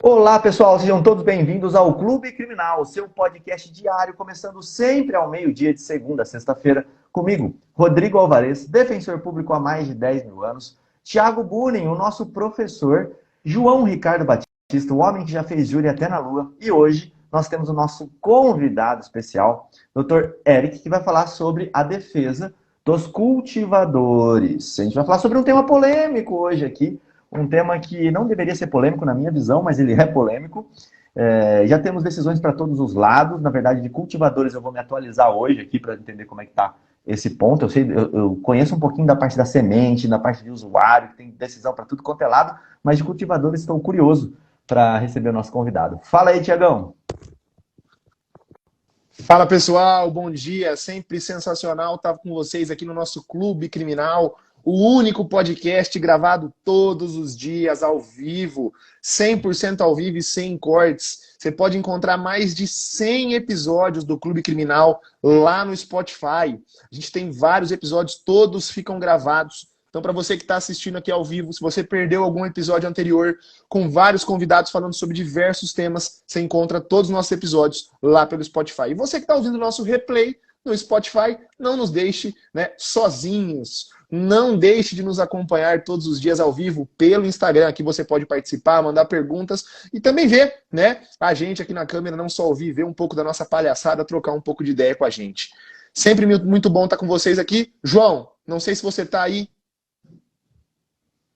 Olá, pessoal, sejam todos bem-vindos ao Clube Criminal, seu podcast diário, começando sempre ao meio-dia de segunda a sexta-feira, comigo, Rodrigo Alvarez, defensor público há mais de 10 mil anos, Thiago Bunin, o nosso professor, João Ricardo Batista, o homem que já fez júri até na lua, e hoje nós temos o nosso convidado especial, Dr. Eric, que vai falar sobre a defesa dos cultivadores. A gente vai falar sobre um tema polêmico hoje aqui, um tema que não deveria ser polêmico na minha visão, mas ele é polêmico. Já temos decisões para todos os lados. Na verdade, de cultivadores eu vou me atualizar hoje aqui para entender como é que está esse ponto. Eu conheço um pouquinho da parte da semente, da parte de usuário, que tem decisão para tudo quanto é lado, mas de cultivadores estou curioso para receber o nosso convidado. Fala aí, Tiagão. Fala pessoal, bom dia, sempre sensacional estar com vocês aqui no nosso Clube Criminal, o único podcast gravado todos os dias ao vivo, 100% ao vivo e sem cortes. Você pode encontrar mais de 100 episódios do Clube Criminal lá no Spotify. A gente tem vários episódios, todos ficam gravados. Então, para você que está assistindo aqui ao vivo, se você perdeu algum episódio anterior com vários convidados falando sobre diversos temas, você encontra todos os nossos episódios lá pelo Spotify. E você que está ouvindo o nosso replay no Spotify, não nos deixe sozinhos. Não deixe de nos acompanhar todos os dias ao vivo pelo Instagram. Aqui você pode participar, mandar perguntas e também ver a gente aqui na câmera, não só ouvir, ver um pouco da nossa palhaçada, trocar um pouco de ideia com a gente. Sempre muito bom estar com vocês aqui. João, não sei se você está aí.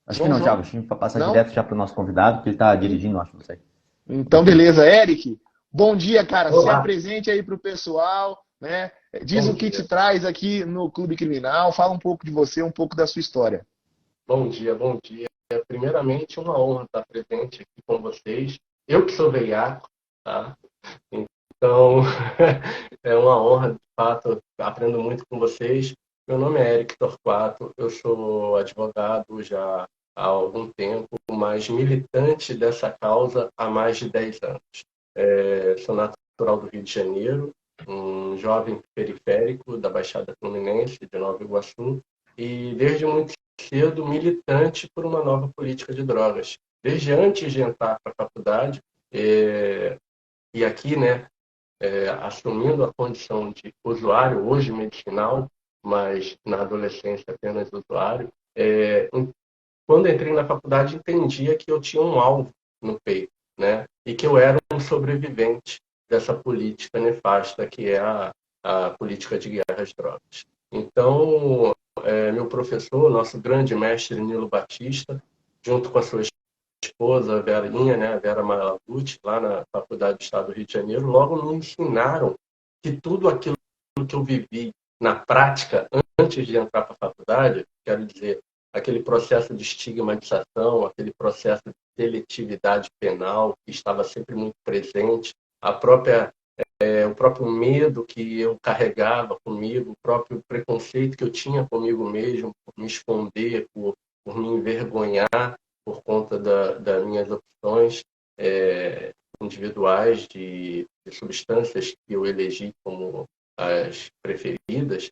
Acho que não, Thiago. Acho que a gente vai passar Não? direto já para o nosso convidado, que ele está dirigindo, acho, não sei. Então, beleza. Eric, bom dia, cara. Se Olá, apresente aí para o pessoal, né? Diz bom o que te dia. traz aqui no Clube Criminal, fala um pouco de você, um pouco da sua história. Bom dia, bom dia. Primeiramente, uma honra estar presente aqui com vocês. Eu que sou veiaco, tá? Então, é uma honra, de fato, aprendo muito com vocês. Meu nome é Eric Torquato, eu sou advogado já há algum tempo, mas militante dessa causa há mais de 10 anos. Sou natural do Rio de Janeiro, um jovem periférico da Baixada Fluminense, de Nova Iguaçu, e desde muito cedo militante por uma nova política de drogas. Desde antes de entrar para a faculdade, e aqui, assumindo a condição de usuário, hoje medicinal, mas na adolescência apenas usuário, quando entrei na faculdade entendia que eu tinha um alvo no peito, né? E que eu era um sobrevivente dessa política nefasta que é a política de guerra às drogas. Então, meu professor, nosso grande mestre Nilo Batista, junto com a sua esposa, a Verinha, né, a Vera Malaguti, lá na Faculdade do Estado do Rio de Janeiro, logo me ensinaram que tudo aquilo que eu vivi na prática antes de entrar para a faculdade, quero dizer, aquele processo de estigmatização, aquele processo de seletividade penal que estava sempre muito presente, o próprio medo que eu carregava comigo, o próprio preconceito que eu tinha comigo mesmo, por me esconder, por me envergonhar por conta das minhas opções individuais de substâncias que eu elegi como as preferidas.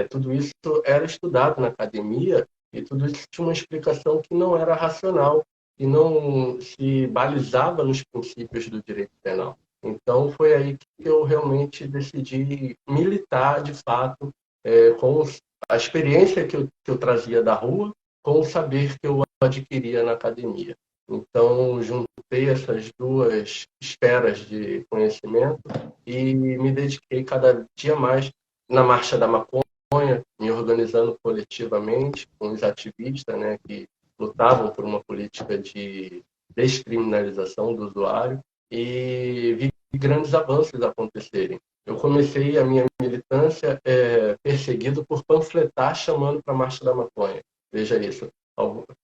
Tudo isso era estudado na academia e tudo isso tinha uma explicação que não era racional e não se balizava nos princípios do direito penal. Então, foi aí que eu realmente decidi militar, de fato, com a experiência que eu trazia da rua, com o saber que eu adquiria na academia. Então, juntei essas duas esferas de conhecimento e me dediquei cada dia mais na Marcha da Maconha, me organizando coletivamente com os ativistas, né, que lutavam por uma política de descriminalização do usuário e vi grandes avanços acontecerem. Eu comecei a minha militância perseguido por panfletar chamando para a Marcha da Maconha. Veja isso.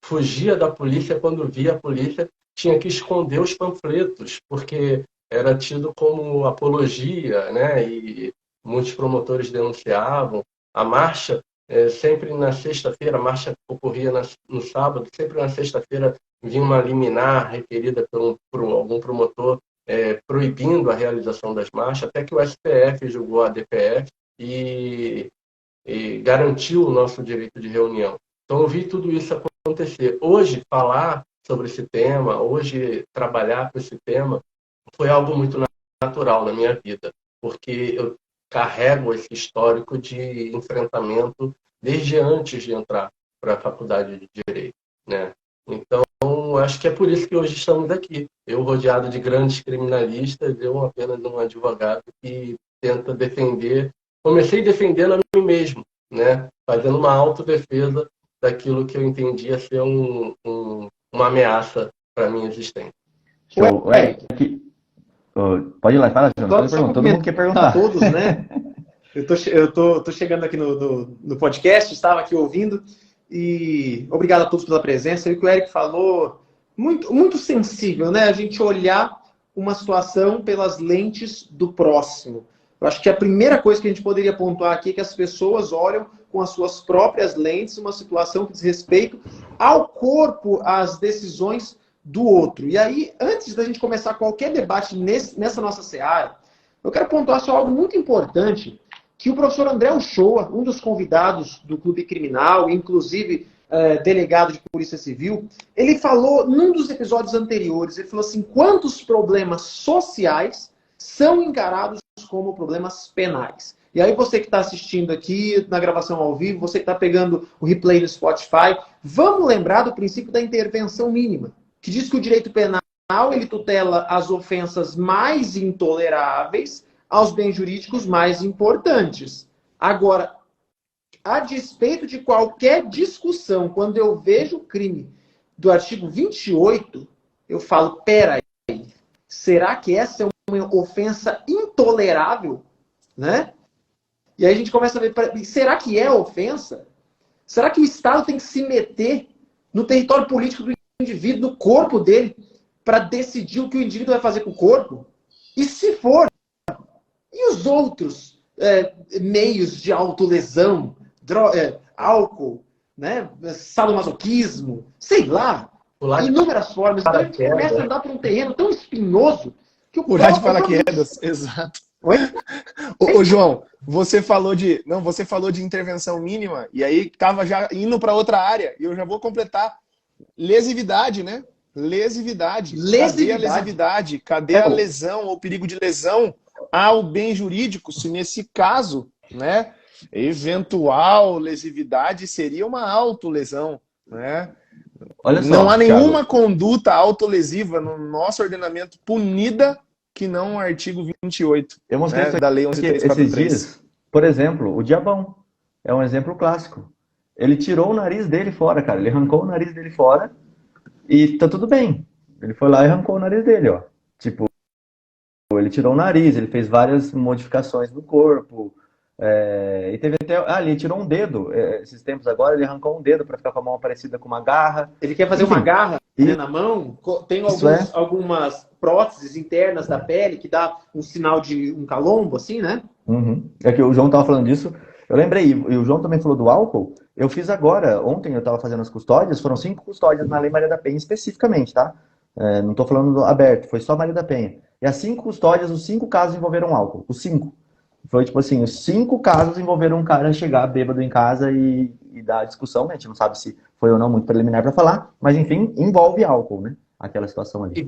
Fugia da polícia quando via a polícia, tinha que esconder os panfletos, porque era tido como apologia, né? E muitos promotores denunciavam. A marcha, sempre na sexta-feira, a marcha ocorria no sábado, sempre na sexta-feira vinha uma liminar requerida por algum promotor proibindo a realização das marchas, até que o STF julgou a DPF e garantiu o nosso direito de reunião. Então, eu vi tudo isso acontecer. Hoje, falar sobre esse tema, hoje trabalhar com esse tema, foi algo muito natural na minha vida, porque eu carrego esse histórico de enfrentamento desde antes de entrar para a faculdade de Direito, né? Então, acho que é por isso que hoje estamos aqui. Eu rodeado de grandes criminalistas, eu apenas um advogado que tenta defender. Comecei defendendo a mim mesmo, né? Fazendo uma autodefesa daquilo que eu entendia ser uma ameaça para a minha existência. Show. Pode ir lá, fala, João. Todo mundo quer perguntar. Todos, né? Eu tô chegando aqui no podcast, estava aqui ouvindo, e obrigado a todos pela presença. E o que o Eric falou, muito, muito sensível, né? A gente olhar uma situação pelas lentes do próximo. Eu acho que a primeira coisa que a gente poderia pontuar aqui é que as pessoas olham com as suas próprias lentes uma situação que diz respeito ao corpo, às decisões do outro. E aí, antes da gente começar qualquer debate nessa nossa seara, eu quero pontuar só algo muito importante, que o professor André Uchoa, um dos convidados do Clube Criminal, inclusive delegado de Polícia Civil, ele falou num dos episódios anteriores, ele falou assim, quantos problemas sociais são encarados como problemas penais? E aí você que está assistindo aqui na gravação ao vivo, você que está pegando o replay no Spotify, vamos lembrar do princípio da intervenção mínima, que diz que o direito penal ele tutela as ofensas mais intoleráveis aos bens jurídicos mais importantes. Agora, a despeito de qualquer discussão, quando eu vejo o crime do artigo 28, eu falo, peraí, será que essa é uma ofensa intolerável? Né? E aí a gente começa a ver, será que é ofensa? Será que o Estado tem que se meter no território político do indivíduo, no corpo dele, para decidir o que o indivíduo vai fazer com o corpo? E se for, e os outros meios de autolesão, álcool, né, sadomasoquismo, sei lá, inúmeras formas. Então a gente começa a andar por um terreno tão espinhoso que o pular de paraquedas, exato. Oi? Ô, João, você falou de intervenção mínima e aí estava já indo para outra área e eu já vou completar. Lesividade, né? Lesividade. Cadê a lesividade? Cadê a lesão ou perigo de lesão ao bem jurídico? Se nesse caso, né, eventual lesividade seria uma autolesão, né? Olha só, não há nenhuma conduta autolesiva no nosso ordenamento punida que não o artigo 28, eu mostrei isso da Lei 11.343. esses dias, por exemplo, o Diabão é um exemplo clássico. Ele tirou o nariz dele fora, cara. Ele arrancou o nariz dele fora e tá tudo bem. Ele foi lá e arrancou o nariz dele, ó. Tipo, ele tirou o nariz, ele fez várias modificações no corpo. E teve até... ele tirou um dedo. Esses tempos agora, ele arrancou um dedo para ficar com a mão parecida com uma garra. Ele quer fazer uma garra na mão. Tem algumas próteses internas da pele que dá um sinal de um calombo, assim, né? Uhum. É que o João tava falando disso. Eu lembrei, e o João também falou do álcool. Eu fiz agora, ontem eu estava fazendo as custódias, foram 5 custódias na Lei Maria da Penha especificamente, tá? Não estou falando aberto, foi só Maria da Penha. E as 5 custódias, os 5 casos envolveram álcool. Os 5. Foi tipo assim, os 5 casos envolveram um cara chegar bêbado em casa e dar discussão, né? A gente não sabe se foi ou não muito preliminar para falar, mas enfim, envolve álcool, né? Aquela situação ali.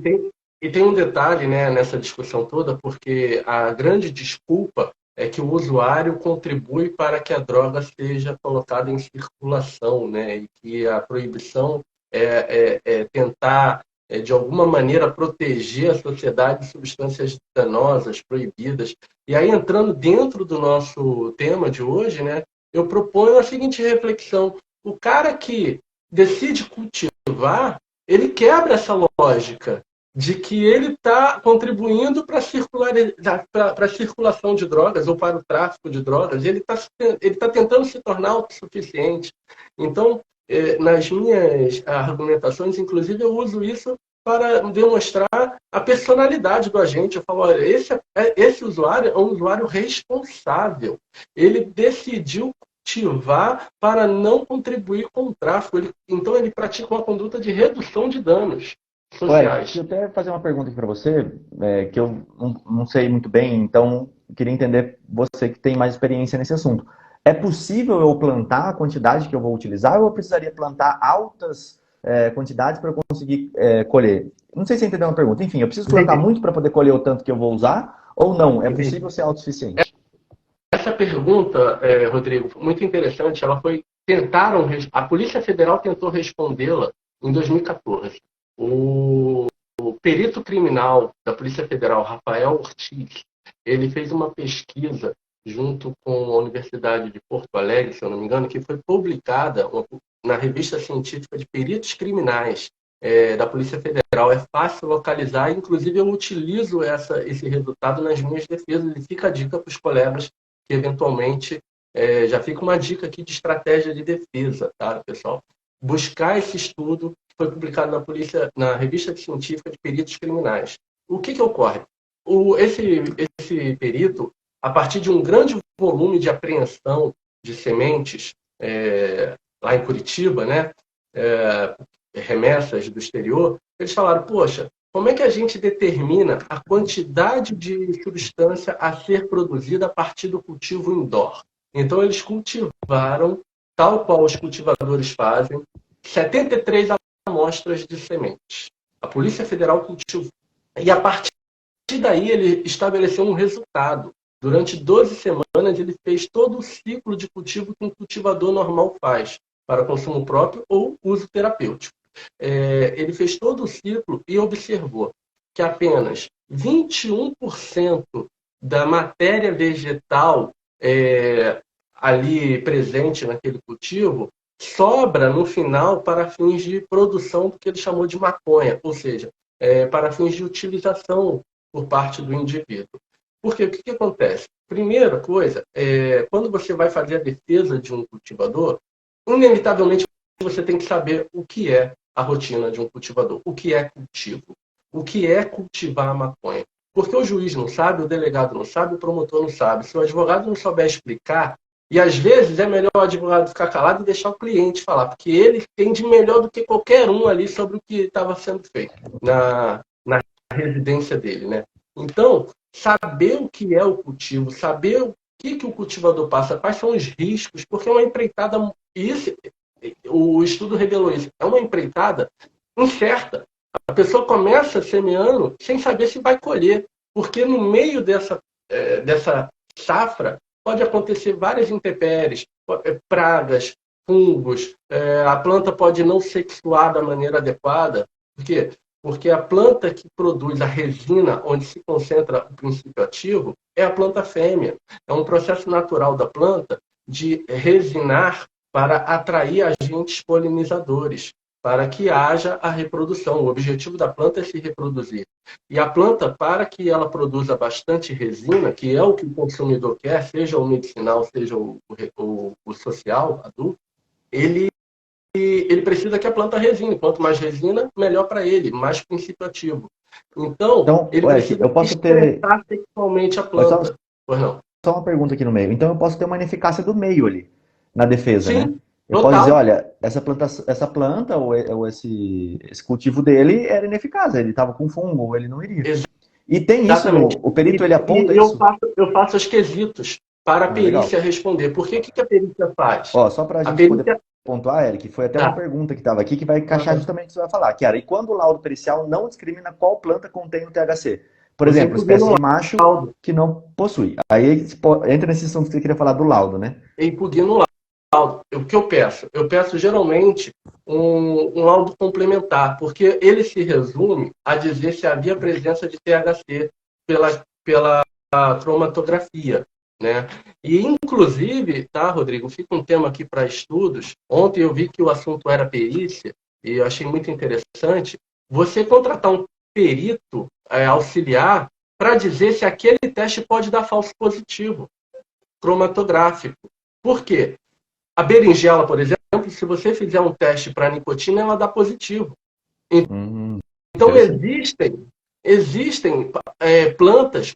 E tem um detalhe, né, nessa discussão toda, porque a grande desculpa é que o usuário contribui para que a droga seja colocada em circulação, né? E que a proibição é tentar, de alguma maneira, proteger a sociedade de substâncias danosas, proibidas. E aí, entrando dentro do nosso tema de hoje, né, eu proponho a seguinte reflexão. O cara que decide cultivar, ele quebra essa lógica de que ele está contribuindo para a circulação de drogas ou para o tráfico de drogas, ele tá tentando se tornar autossuficiente. Então, nas minhas argumentações, inclusive, eu uso isso para demonstrar a personalidade do agente. Eu falo, olha, esse usuário é um usuário responsável. Ele decidiu cultivar para não contribuir com o tráfico. Então, ele pratica uma conduta de redução de danos sociais. Deixa eu até fazer uma pergunta aqui para você, que eu não sei muito bem, então queria entender você que tem mais experiência nesse assunto. É possível eu plantar a quantidade que eu vou utilizar ou eu precisaria plantar altas quantidades para eu conseguir colher. Não sei se você entendeu uma pergunta. Enfim, eu preciso plantar muito para poder colher o tanto que eu vou usar, ou não? É possível ser autossuficiente? Essa pergunta, Rodrigo, muito interessante. A Polícia Federal tentou respondê-la em 2014. O perito criminal da Polícia Federal, Rafael Ortiz, ele fez uma pesquisa junto com a Universidade de Porto Alegre, se eu não me engano, que foi publicada na revista científica de peritos criminais da Polícia Federal. É fácil localizar, inclusive eu utilizo esse resultado nas minhas defesas, e fica a dica para os colegas que eventualmente, já fica uma dica aqui de estratégia de defesa, tá, pessoal? Buscar esse estudo que foi publicado na revista científica de peritos criminais. O que ocorre? Esse perito, a partir de um grande volume de apreensão de sementes lá em Curitiba, né, remessas do exterior, eles falaram, poxa, como é que a gente determina a quantidade de substância a ser produzida a partir do cultivo indoor? Então, eles cultivaram, tal qual os cultivadores fazem, 73 amostras de sementes. A Polícia Federal cultivou. E a partir daí, ele estabeleceu um resultado. Durante 12 semanas, ele fez todo o ciclo de cultivo que um cultivador normal faz, para consumo próprio ou uso terapêutico. Ele fez todo o ciclo e observou que apenas 21% da matéria vegetal ali presente naquele cultivo sobra no final para fins de produção do que ele chamou de maconha, ou seja, para fins de utilização por parte do indivíduo. Porque o que acontece? Primeira coisa, quando você vai fazer a defesa de um cultivador, inevitavelmente você tem que saber o que é a rotina de um cultivador, o que é cultivo, o que é cultivar a maconha. Porque o juiz não sabe, o delegado não sabe, o promotor não sabe. Se o advogado não souber explicar, e às vezes é melhor o advogado ficar calado e deixar o cliente falar, porque ele entende melhor do que qualquer um ali sobre o que estava sendo feito na residência dele, né? Então, saber o que é o cultivo, saber o que o cultivador passa, quais são os riscos, porque é uma empreitada, o estudo revelou isso, é uma empreitada incerta. A pessoa começa semeando sem saber se vai colher, porque no meio dessa safra pode acontecer várias intempéries, pragas, fungos, a planta pode não sexuar da maneira adequada. Por quê? Porque a planta que produz a resina, onde se concentra o princípio ativo, é a planta fêmea. É um processo natural da planta de resinar para atrair agentes polinizadores, para que haja a reprodução. O objetivo da planta é se reproduzir. E a planta, para que ela produza bastante resina, que é o que o consumidor quer, seja o medicinal, seja o social, adulto, ele precisa que a planta resine. Quanto mais resina, melhor para ele, mais princípio ativo. Então ele precisa estressar sexualmente a planta. Pois não. Só uma pergunta aqui no meio. Então eu posso ter uma ineficácia do meio ali, na defesa, sim, né? Eu posso dizer, olha, essa planta ou esse cultivo dele era ineficaz, ele estava com fungo, ou ele não iria. E tem Exatamente. Isso, o perito ele aponta isso? Eu faço os quesitos para a perícia responder. Por que a perícia faz? Só para a gente poder pontuar, Eric, foi até uma pergunta que estava aqui que vai encaixar justamente o que você vai falar. Chiara, e quando o laudo pericial não discrimina qual planta contém o THC? Por exemplo, espécie de macho que não possui. Aí entra nesse assunto que você queria falar do laudo, né? E impugna o laudo. O que eu peço? Eu peço geralmente um laudo complementar, porque ele se resume a dizer se havia presença de THC pela cromatografia, né? E, inclusive, tá, Rodrigo, fica um tema aqui para estudos. Ontem eu vi que o assunto era perícia, e eu achei muito interessante. Você contratar um perito auxiliar para dizer se aquele teste pode dar falso positivo cromatográfico. Por quê? A berinjela, por exemplo, se você fizer um teste para nicotina, ela dá positivo. Então, existem plantas,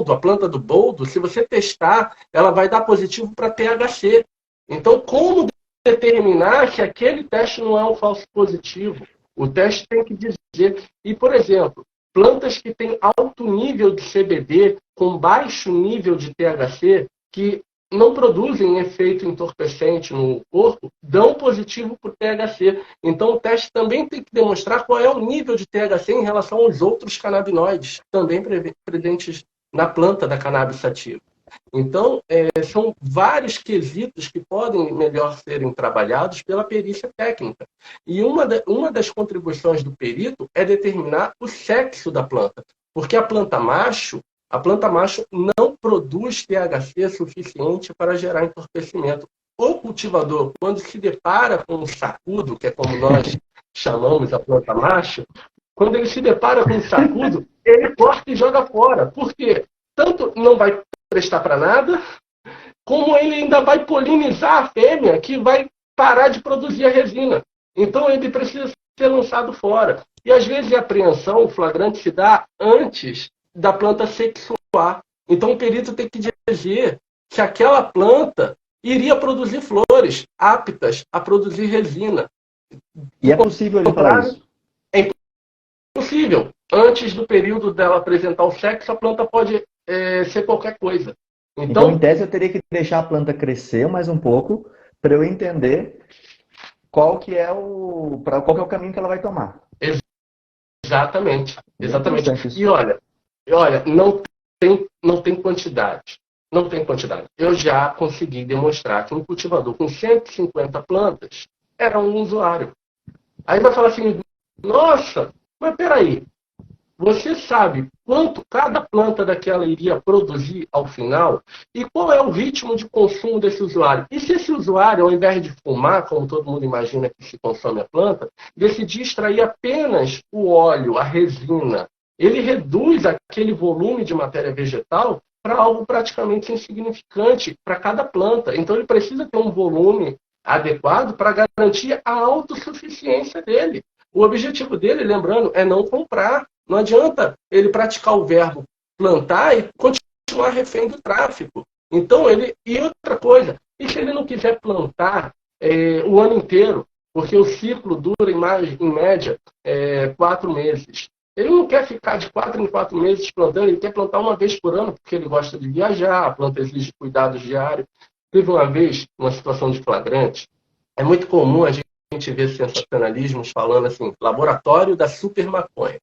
a planta do boldo, se você testar, ela vai dar positivo para THC. Então, como determinar que aquele teste não é um falso positivo? O teste tem que dizer. E, por exemplo, plantas que têm alto nível de CBD com baixo nível de THC, que não produzem efeito entorpecente no corpo, dão positivo para o THC. Então, o teste também tem que demonstrar qual é o nível de THC em relação aos outros canabinoides, também presentes na planta da cannabis sativa. Então, são vários quesitos que podem melhor serem trabalhados pela perícia técnica. E uma das contribuições do perito é determinar o sexo da planta. Porque a planta macho não produz THC suficiente para gerar entorpecimento. O cultivador, quando se depara com um sacudo, que é como nós chamamos a planta macho, quando ele se depara com um sacudo, ele corta e joga fora. Por quê? Tanto não vai prestar para nada, como ele ainda vai polinizar a fêmea, que vai parar de produzir a resina. Então, ele precisa ser lançado fora. E, às vezes, a apreensão, o flagrante, se dá antes da planta sexuar. Então, o perito tem que dizer que aquela planta iria produzir flores aptas a produzir resina. E é possível ele falar isso? É impossível. Antes do período dela apresentar o sexo, a planta pode ser qualquer coisa. Então, em tese, eu teria que deixar a planta crescer mais um pouco para eu entender qual que é o caminho que ela vai tomar. Exatamente. E olha, não tem quantidade. Não tem quantidade. Eu já consegui demonstrar que um cultivador com 150 plantas era um usuário. Aí vai falar assim, nossa, mas peraí, você sabe quanto cada planta daquela iria produzir ao final? E qual é o ritmo de consumo desse usuário? E se esse usuário, ao invés de fumar, como todo mundo imagina que se consome a planta, decidir extrair apenas o óleo, a resina, ele reduz aquele volume de matéria vegetal para algo praticamente insignificante para cada planta. Então ele precisa ter um volume adequado para garantir a autossuficiência dele. O objetivo dele, lembrando, é não comprar. Não adianta ele praticar o verbo plantar e continuar refém do tráfico. Então, e outra coisa, e se ele não quiser plantar o ano inteiro, porque o ciclo dura em média 4 meses. Ele não quer ficar de 4 em 4 meses plantando, ele quer plantar uma vez por ano, porque ele gosta de viajar, a planta exige cuidados diários. Teve uma vez uma situação de flagrante, é muito comum a gente ver sensacionalismos falando assim, laboratório da super maconha.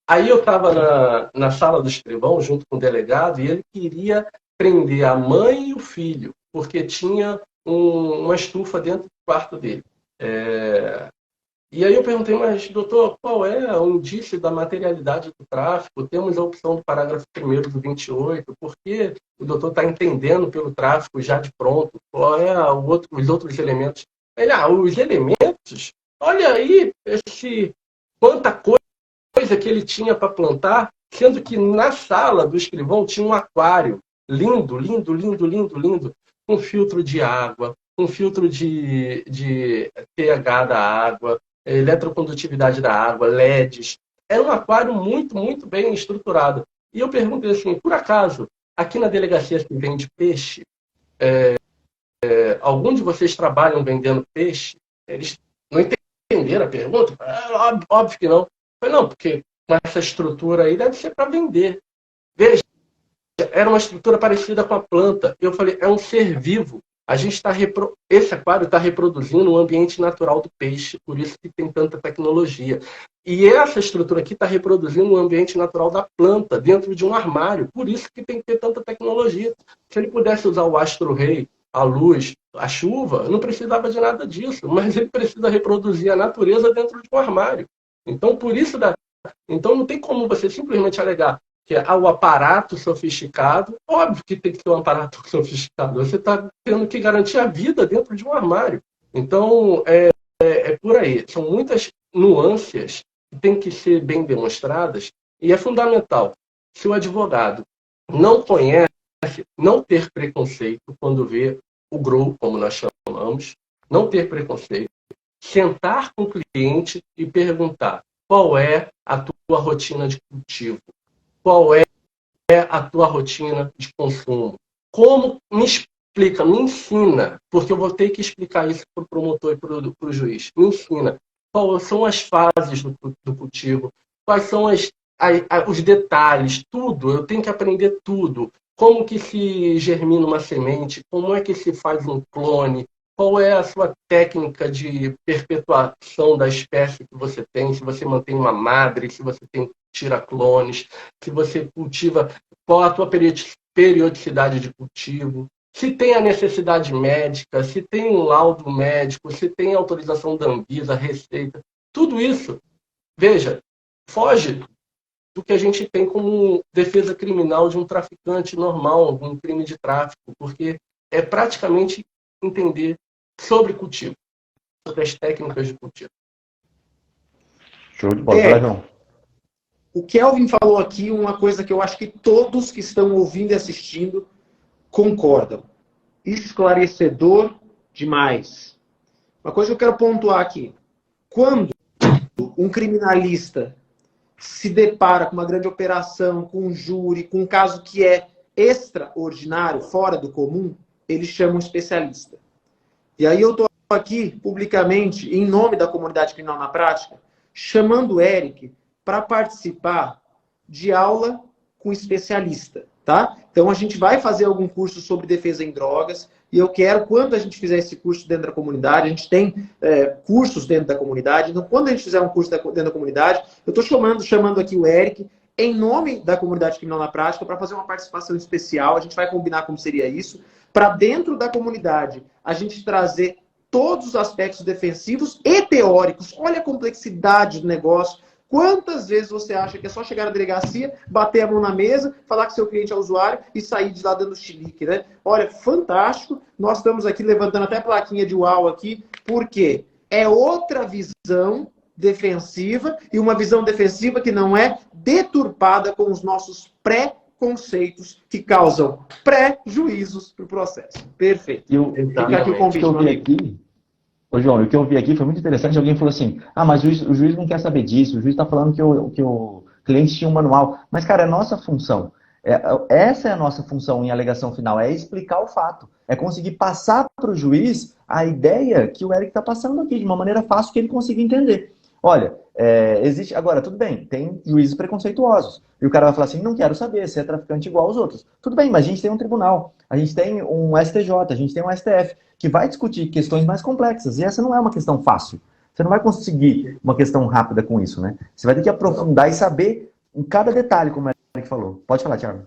Aí eu estava na sala do escrivão, junto com o delegado, e ele queria prender a mãe e o filho, porque tinha uma estufa dentro do quarto dele. E aí eu perguntei, mas doutor, qual é o indício da materialidade do tráfico? Temos a opção do parágrafo 1º do 28, por que o doutor está entendendo pelo tráfico já de pronto? Qual é os outros elementos? Ele, os elementos? Olha aí quanta coisa que ele tinha para plantar, sendo que na sala do escrivão tinha um aquário lindo, lindo, lindo, lindo, lindo, com filtro de água, com filtro de pH da água, eletrocondutividade da água, LEDs. Era um aquário muito, muito bem estruturado. E eu perguntei assim, por acaso, aqui na delegacia se vende peixe? Algum de vocês trabalham vendendo peixe? Eles não entenderam a pergunta? Óbvio que não. Eu falei, não, porque com essa estrutura aí deve ser para vender. Veja, era uma estrutura parecida com a planta. Eu falei, é um ser vivo. Esse aquário está reproduzindo o ambiente natural do peixe, por isso que tem tanta tecnologia. E essa estrutura aqui está reproduzindo o ambiente natural da planta, dentro de um armário, por isso que tem que ter tanta tecnologia. Se ele pudesse usar o astro-rei, a luz, a chuva, não precisava de nada disso, mas ele precisa reproduzir a natureza dentro de um armário. Então, então não tem como você simplesmente alegar que o aparato sofisticado, óbvio que tem que ter um aparato sofisticado, você está tendo que garantir a vida dentro de um armário. Então, é por aí. São muitas nuances que têm que ser bem demonstradas e é fundamental. Se o advogado não conhece, não ter preconceito quando vê o grow, como nós chamamos, não ter preconceito, sentar com o cliente e perguntar qual é a tua rotina de cultivo, qual é a tua rotina de consumo, me explica, me ensina, porque eu vou ter que explicar isso para o promotor e para o juiz, me ensina quais são as fases do cultivo, quais são os detalhes, tudo, eu tenho que aprender tudo. como que se germina uma semente, como é que se faz um clone, qual é a sua técnica de perpetuação da espécie que você tem, se você mantém uma madre, se você tira clones, se você cultiva, qual a tua periodicidade de cultivo, se tem a necessidade médica, se tem um laudo médico, se tem autorização da Anvisa, receita, tudo isso, veja, foge do que a gente tem como defesa criminal de um traficante normal, um crime de tráfico, porque é praticamente entender sobre cultivo, sobre as técnicas de cultivo. Show de bola, João. O Kelvin falou aqui uma coisa que eu acho que todos que estão ouvindo e assistindo concordam. Esclarecedor demais. Uma coisa que eu quero pontuar aqui. Quando um criminalista se depara com uma grande operação, com um júri, com um caso que é extraordinário, fora do comum, ele chama um especialista. E aí eu estou aqui, publicamente, em nome da comunidade criminal na prática, chamando o Eric para participar de aula com especialista, tá? Então a gente vai fazer algum curso sobre defesa em drogas, e eu quero, quando a gente fizer esse curso dentro da comunidade, a gente tem cursos dentro da comunidade, então quando a gente fizer um curso dentro da comunidade, eu estou chamando aqui o Eric, em nome da comunidade criminal na prática, para fazer uma participação especial, a gente vai combinar como seria isso, para dentro da comunidade, a gente trazer todos os aspectos defensivos e teóricos. Olha a complexidade do negócio. Quantas vezes você acha que é só chegar na delegacia, bater a mão na mesa, falar que seu cliente é usuário e sair de lá dando chilique, né? Olha, fantástico. Nós estamos aqui levantando até a plaquinha de UAU aqui, porque é outra visão defensiva e uma visão defensiva que não é deturpada com os nossos conceitos que causam prejuízos para o processo. Perfeito. Fica aqui o convite, meu amigo. Ô, João, o que eu vi aqui foi muito interessante. Alguém falou assim, mas o juiz não quer saber disso, o juiz está falando que o cliente tinha um manual. Mas, cara, é nossa função. Essa é a nossa função em alegação final, é explicar o fato. É conseguir passar para o juiz a ideia que o Eric está passando aqui, de uma maneira fácil que ele consiga entender. Olha, existe... Agora, tudo bem, tem juízes preconceituosos. E o cara vai falar assim, não quero saber se é traficante igual aos outros. Tudo bem, mas a gente tem um tribunal, a gente tem um STJ, a gente tem um STF, que vai discutir questões mais complexas. E essa não é uma questão fácil. Você não vai conseguir uma questão rápida com isso, né? Você vai ter que aprofundar e saber em cada detalhe, como o Eric falou. Pode falar, Thiago.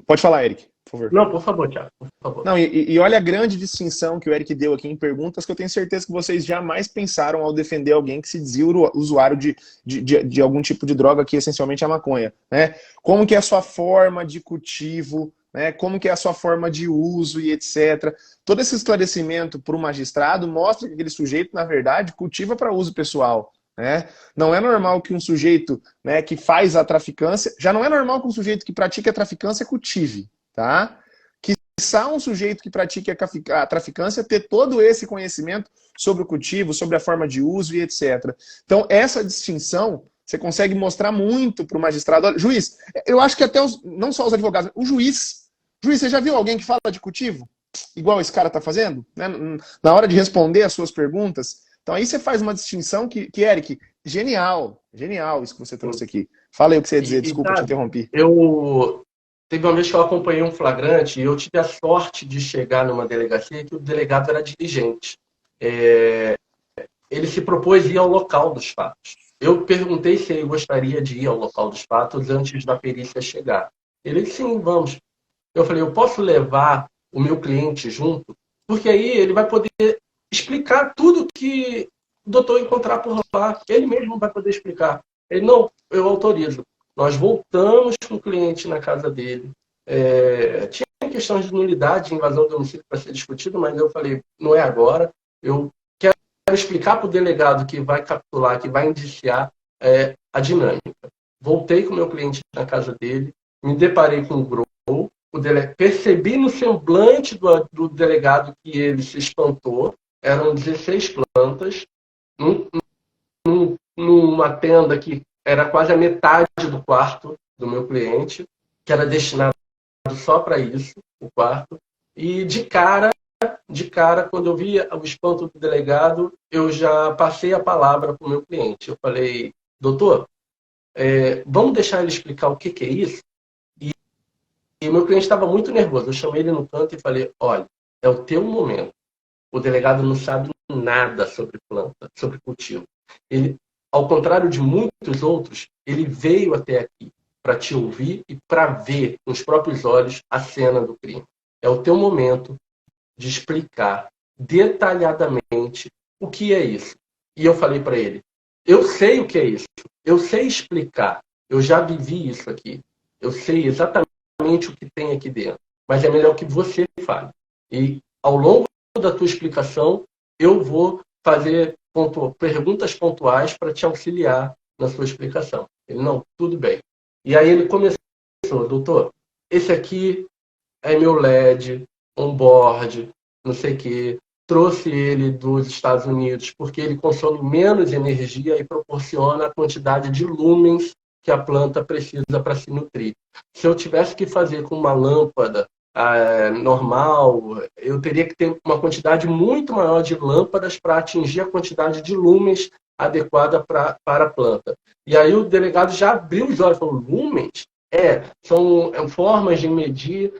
Pode falar, Eric, por favor. Não, por favor, Thiago. Por favor. Não, e olha a grande distinção que o Eric deu aqui em perguntas que eu tenho certeza que vocês jamais pensaram ao defender alguém que se dizia usuário de algum tipo de droga, que essencialmente é a maconha, né? Como que é a sua forma de cultivo, né? Como que é a sua forma de uso e etc. Todo esse esclarecimento para o magistrado mostra que aquele sujeito, na verdade, cultiva para uso pessoal. Né? Não é normal que um sujeito, né, que faz a traficância, já não é normal que um sujeito que pratica a traficância cultive. Tá? Quiçá um sujeito que pratique a traficância ter todo esse conhecimento sobre o cultivo, sobre a forma de uso e etc. Então, essa distinção você consegue mostrar muito para o magistrado. Olha, juiz, eu acho que até não só os advogados, o juiz, você já viu alguém que fala de cultivo? Igual esse cara está fazendo? Né? Na hora de responder as suas perguntas. Então aí você faz uma distinção que Eric, genial isso que você trouxe aqui. Fala aí o que você ia dizer, desculpa te interrompi. Teve uma vez que eu acompanhei um flagrante e eu tive a sorte de chegar numa delegacia que o delegado era dirigente. Ele se propôs ir ao local dos fatos. Eu perguntei se ele gostaria de ir ao local dos fatos antes da perícia chegar. Ele disse, sim, vamos. Eu falei, eu posso levar o meu cliente junto? Porque aí ele vai poder explicar tudo que o doutor encontrar por lá. Ele mesmo vai poder explicar. Ele, não, eu autorizo. Nós voltamos com o cliente na casa dele. Tinha questões de nulidade, de invasão do domicílio para ser discutido, mas eu falei, não é agora. Eu quero explicar para o delegado que vai capturar, que vai indiciar a dinâmica. Voltei com o meu cliente na casa dele, me deparei com o grow, percebi no semblante do delegado que ele se espantou. Eram 16 plantas, numa tenda que era quase a metade do quarto do meu cliente, que era destinado só para isso, o quarto. E de cara, quando eu vi o espanto do delegado, eu já passei a palavra para o meu cliente. Eu falei, doutor, vamos deixar ele explicar o que é isso? E meu cliente estava muito nervoso. Eu chamei ele no canto e falei, olha, é o teu momento. O delegado não sabe nada sobre planta, sobre cultivo. Ele, ao contrário de muitos outros, ele veio até aqui para te ouvir e para ver com os próprios olhos a cena do crime. É o teu momento de explicar detalhadamente o que é isso. E eu falei para ele, eu sei o que é isso, eu sei explicar, eu já vivi isso aqui, eu sei exatamente o que tem aqui dentro, mas é melhor que você fale. E ao longo da tua explicação, eu vou fazer perguntas pontuais para te auxiliar na sua explicação. Ele, não, tudo bem. E aí ele começou, doutor, esse aqui é meu LED, on-board, não sei o quê. Trouxe ele dos Estados Unidos porque ele consome menos energia e proporciona a quantidade de lumens que a planta precisa para se nutrir. Se eu tivesse que fazer com uma lâmpada normal, eu teria que ter uma quantidade muito maior de lâmpadas para atingir a quantidade de lumens adequada para a planta. E aí o delegado já abriu os olhos e falou, lumens? São formas de medir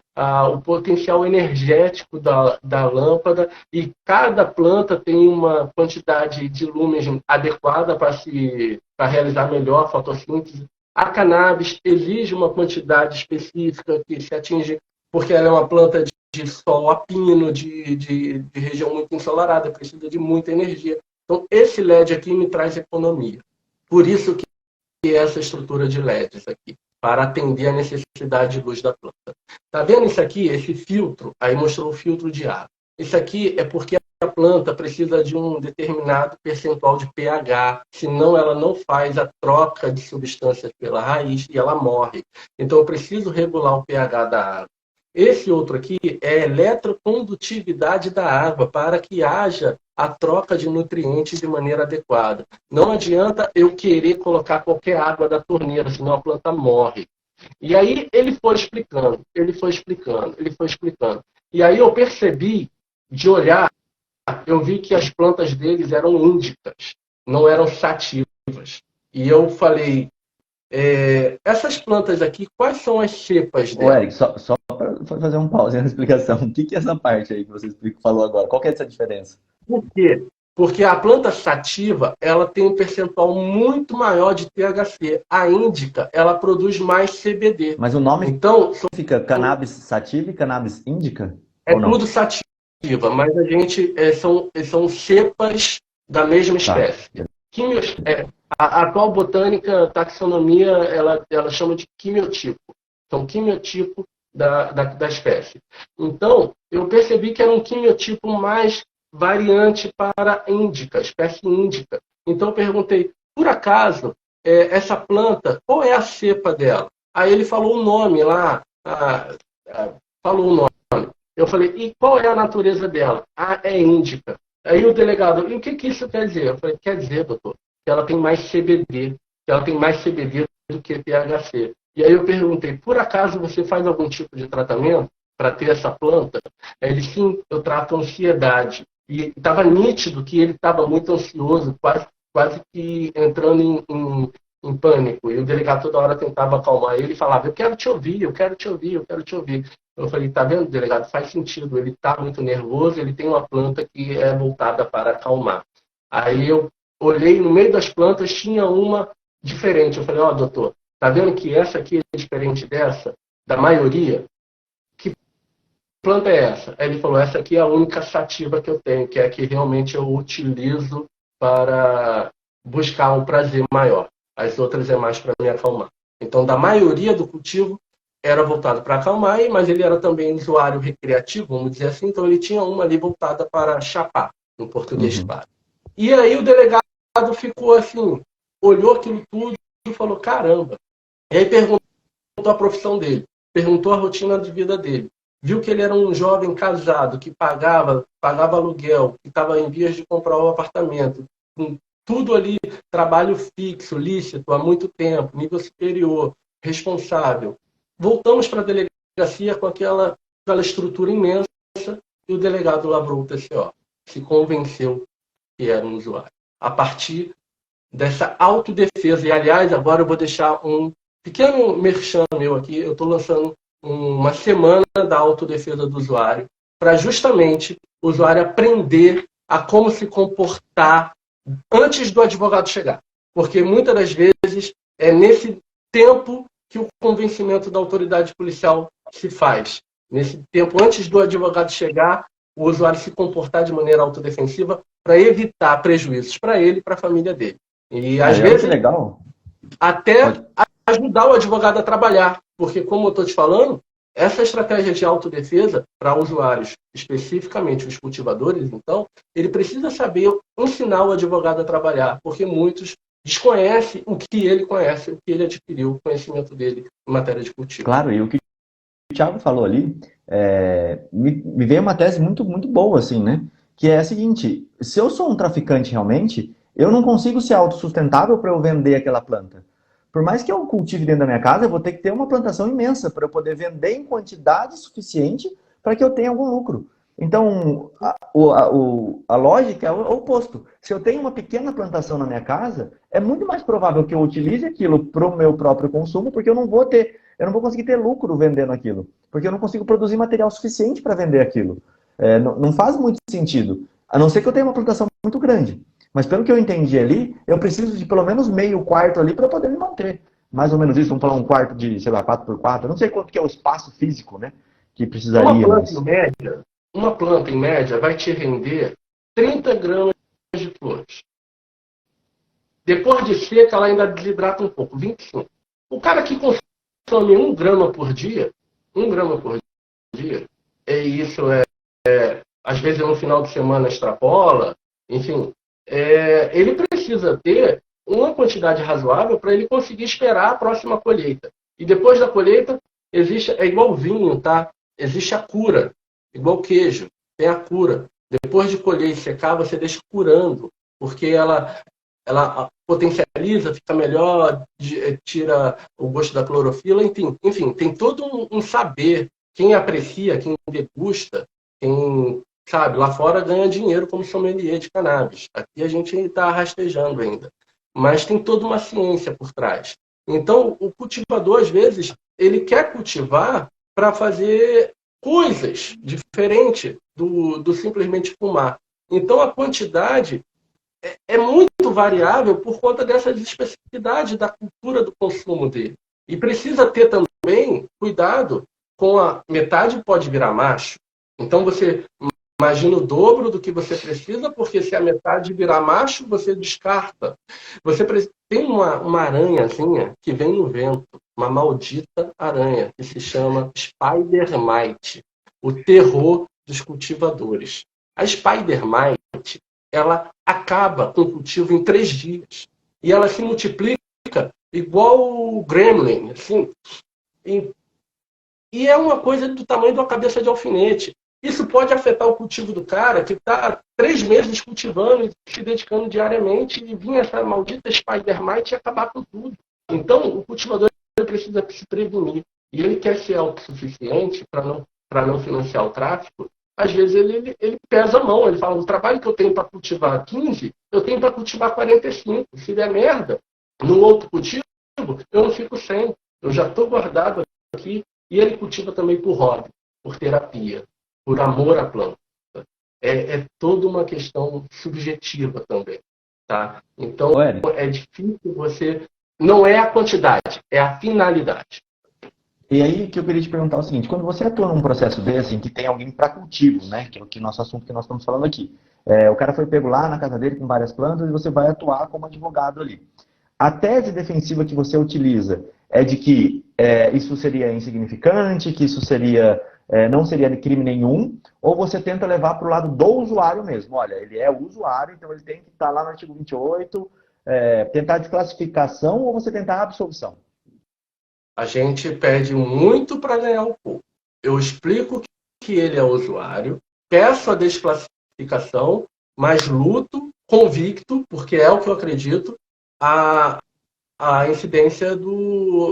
o potencial energético da lâmpada e cada planta tem uma quantidade de lumens adequada para realizar melhor a fotossíntese. A cannabis exige uma quantidade específica que se atinge porque ela é uma planta de sol a pino, de região muito ensolarada, precisa de muita energia. Então, esse LED aqui me traz economia. Por isso que essa estrutura de LEDs aqui, para atender a necessidade de luz da planta. Tá vendo isso aqui? Esse filtro, aí mostrou o filtro de ar. Isso aqui é porque a planta precisa de um determinado percentual de pH, senão ela não faz a troca de substâncias pela raiz e ela morre. Então eu preciso regular o pH da água. Esse outro aqui é a eletrocondutividade da água, para que haja a troca de nutrientes de maneira adequada. Não adianta eu querer colocar qualquer água da torneira, senão a planta morre. E aí ele foi explicando. E aí eu percebi, de olhar, eu vi que as plantas deles eram índicas, não eram sativas. E eu falei, essas plantas aqui, quais são as cepas Ô, delas? Eric, só para fazer um pause na explicação. O que é essa parte aí que você falou agora? Qual que é essa diferença? Por quê? Porque a planta sativa, ela tem um percentual muito maior de THC. A índica, ela produz mais CBD. Mas o nome Então, fica cannabis sativa e cannabis índica? é Ou não? tudo sativa, mas a gente são cepas da mesma espécie. Tá. A atual botânica, taxonomia, ela chama de quimiotipo. Então, quimiotipo da espécie. Então, eu percebi que era um quimiotipo mais variante para índica, espécie índica. Então, eu perguntei, por acaso, essa planta, qual é a cepa dela? Aí ele falou o nome lá, falou o nome. Eu falei, e qual é a natureza dela? É índica. Aí o delegado, e o que isso quer dizer? Eu falei, quer dizer, doutor, que ela tem mais CBD, do que THC. E aí eu perguntei, por acaso você faz algum tipo de tratamento para ter essa planta? Ele, sim, eu trato ansiedade. E estava nítido que ele estava muito ansioso, quase que entrando em pânico. E o delegado toda hora tentava acalmar ele e falava, eu quero te ouvir. Eu falei, tá vendo, delegado? Faz sentido. Ele está muito nervoso, ele tem uma planta que é voltada para acalmar. Aí eu olhei, no meio das plantas tinha uma diferente. Eu falei, doutor, tá vendo que essa aqui é diferente dessa? Da maioria? Que planta é essa? Aí ele falou, essa aqui é a única sativa que eu tenho, que é a que realmente eu utilizo para buscar um prazer maior. As outras é mais para me acalmar. Então, da maioria do cultivo, era voltado para acalmar, mas ele era também usuário recreativo, vamos dizer assim, então ele tinha uma ali voltada para chapar, no português claro. E aí o delegado ficou assim, olhou aquilo tudo e falou, caramba. E aí perguntou a profissão dele, perguntou a rotina de vida dele. Viu que ele era um jovem casado, que pagava aluguel, que estava em vias de comprar um apartamento, com tudo ali, trabalho fixo, lícito, há muito tempo, nível superior, responsável. Voltamos para a delegacia com aquela estrutura imensa e o delegado lavrou o TCO. Se convenceu que era um usuário. A partir dessa autodefesa. E, aliás, agora eu vou deixar um pequeno merchan meu aqui. Eu estou lançando uma semana da autodefesa do usuário, para justamente o usuário aprender a como se comportar antes do advogado chegar. Porque muitas das vezes é nesse tempo que o convencimento da autoridade policial se faz. Nesse tempo, antes do advogado chegar, o usuário se comportar de maneira autodefensiva para evitar prejuízos para ele e para a família dele. E às vezes, legal. Até ajudar o advogado a trabalhar. Porque, como eu estou te falando, essa estratégia de autodefesa para usuários, especificamente os cultivadores, então, ele precisa saber ensinar o advogado a trabalhar, porque muitos desconhecem o que ele conhece, o que ele adquiriu, o conhecimento dele em matéria de cultivo. Claro, e o que o Thiago falou ali, me veio uma tese muito, muito boa, assim, né? Que é a seguinte, se eu sou um traficante realmente, eu não consigo ser autossustentável para eu vender aquela planta. Por mais que eu cultive dentro da minha casa, eu vou ter que ter uma plantação imensa para eu poder vender em quantidade suficiente para que eu tenha algum lucro. Então, a lógica é o oposto. Se eu tenho uma pequena plantação na minha casa, é muito mais provável que eu utilize aquilo para o meu próprio consumo, porque eu não vou conseguir ter lucro vendendo aquilo, porque eu não consigo produzir material suficiente para vender aquilo. Não faz muito sentido, a não ser que eu tenha uma plantação muito grande. Mas pelo que eu entendi ali, eu preciso de pelo menos meio quarto ali para poder me manter. Mais ou menos isso, vamos falar um quarto de, sei lá, 4x4. Eu não sei quanto que é o espaço físico, né? Que precisaria. Uma planta, em média, vai te render 30 gramas de flores. Depois de seca, ela ainda desidrata um pouco, 25. O cara que consome 1 grama por dia, às vezes no final de semana extrapola, enfim, ele precisa ter uma quantidade razoável para ele conseguir esperar a próxima colheita. E depois da colheita, é igual vinho, tá? Existe a cura, igual queijo, tem a cura. Depois de colher e secar, você deixa curando, porque ela potencializa, fica melhor, tira o gosto da clorofila, enfim, tem todo um saber. Quem aprecia, quem degusta, quem sabe, lá fora ganha dinheiro como sommelier de cannabis. Aqui a gente está rastejando ainda. Mas tem toda uma ciência por trás. Então, o cultivador, às vezes, ele quer cultivar para fazer coisas diferentes do simplesmente fumar. Então, a quantidade é muito variável por conta dessas especificidades da cultura do consumo dele. E precisa ter também cuidado com a metade pode virar macho. Então, você imagina o dobro do que você precisa, porque se a metade virar macho, você descarta. Tem uma aranhazinha que vem no vento, uma maldita aranha, que se chama Spider Mite, o terror dos cultivadores. A Spider Mite, ela acaba com o cultivo em 3 dias. E ela se multiplica igual o gremlin, assim. E é uma coisa do tamanho de uma cabeça de alfinete. Isso pode afetar o cultivo do cara que está 3 meses cultivando e se dedicando diariamente e vir essa maldita Spider Mite e acabar com tudo. Então, o cultivador precisa se prevenir. E ele quer ser autossuficiente para não financiar o tráfico. Às vezes ele pesa a mão. Ele fala, o trabalho que eu tenho para cultivar 15, eu tenho para cultivar 45. Se der merda, no outro cultivo, eu não fico sem. Eu já estou guardado aqui. E ele cultiva também por hobby, por terapia, por amor à planta. É toda uma questão subjetiva também. Tá? Então, é difícil você... Não é a quantidade, é a finalidade. E aí que eu queria te perguntar o seguinte, quando você atua num processo desse, em que tem alguém para cultivo, né, que é o nosso assunto que nós estamos falando aqui, o cara foi pego lá na casa dele com várias plantas e você vai atuar como advogado ali. A tese defensiva que você utiliza é de que isso seria insignificante, que isso não seria crime nenhum, ou você tenta levar para o lado do usuário mesmo. Olha, ele é o usuário, então ele tem que estar lá no artigo 28, tentar desclassificação ou você tentar a absolvição? A gente pede muito para ganhar o pouco. Eu explico que ele é usuário, peço a desclassificação, mas luto, convicto, porque é o que eu acredito, a incidência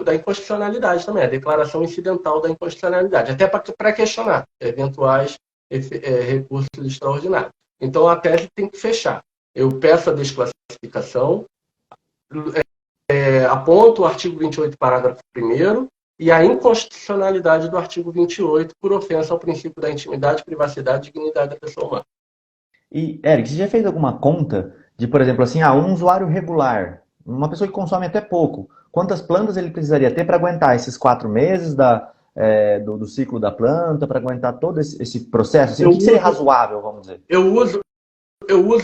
da inconstitucionalidade também, a declaração incidental da inconstitucionalidade, até para questionar eventuais recursos extraordinários. Então, a tese tem que fechar. Eu peço a desclassificação, aponto o artigo 28, parágrafo 1º, e a inconstitucionalidade do artigo 28 por ofensa ao princípio da intimidade, privacidade e dignidade da pessoa humana. E, Eric, você já fez alguma conta de, por exemplo, assim, um usuário regular, uma pessoa que consome até pouco, quantas plantas ele precisaria ter para aguentar esses 4 meses do ciclo da planta, para aguentar todo esse processo? Assim, o que seria razoável, vamos dizer? Eu uso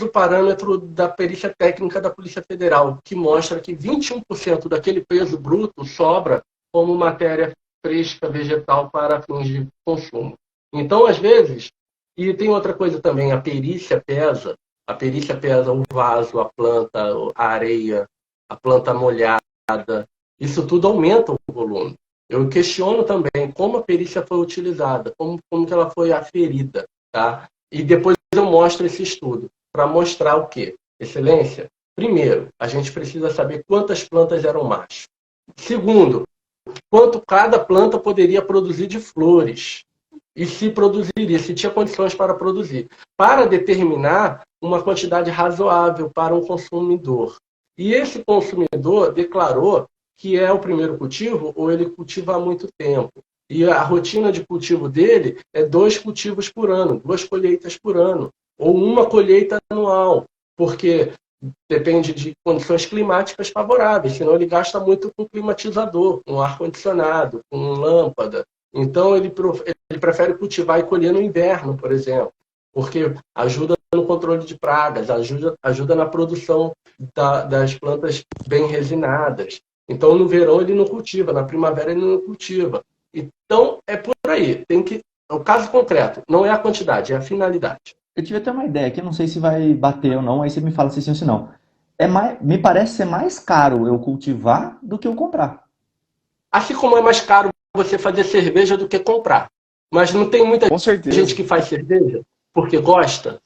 o parâmetro da perícia técnica da Polícia Federal, que mostra que 21% daquele peso bruto sobra como matéria fresca vegetal para fins de consumo. Então, às vezes, e tem outra coisa também, a perícia pesa o vaso, a planta, a areia, a planta molhada, isso tudo aumenta o volume. Eu questiono também como a perícia foi utilizada, como que ela foi aferida, tá? E depois eu mostro esse estudo, para mostrar o quê? Excelência, primeiro, a gente precisa saber quantas plantas eram machos. Segundo, quanto cada planta poderia produzir de flores. E se produziria, se tinha condições para produzir. Para determinar uma quantidade razoável para um consumidor. E esse consumidor declarou que é o primeiro cultivo ou ele cultiva há muito tempo. E a rotina de cultivo dele é 2 cultivos por ano, 2 colheitas por ano, ou 1 colheita anual, porque depende de condições climáticas favoráveis, senão ele gasta muito com climatizador, com ar-condicionado, com lâmpada. Então ele prefere cultivar e colher no inverno, por exemplo, porque ajuda no controle de pragas, ajuda na produção das plantas bem resinadas. Então no verão ele não cultiva, na primavera ele não cultiva. Então, é por aí. O caso concreto não é a quantidade, é a finalidade. Eu tive até uma ideia aqui, não sei se vai bater ou não, aí você me fala se sim ou se não. Me parece ser mais caro eu cultivar do que eu comprar. Assim como é mais caro você fazer cerveja do que comprar. Mas não tem muita gente que faz cerveja porque gosta?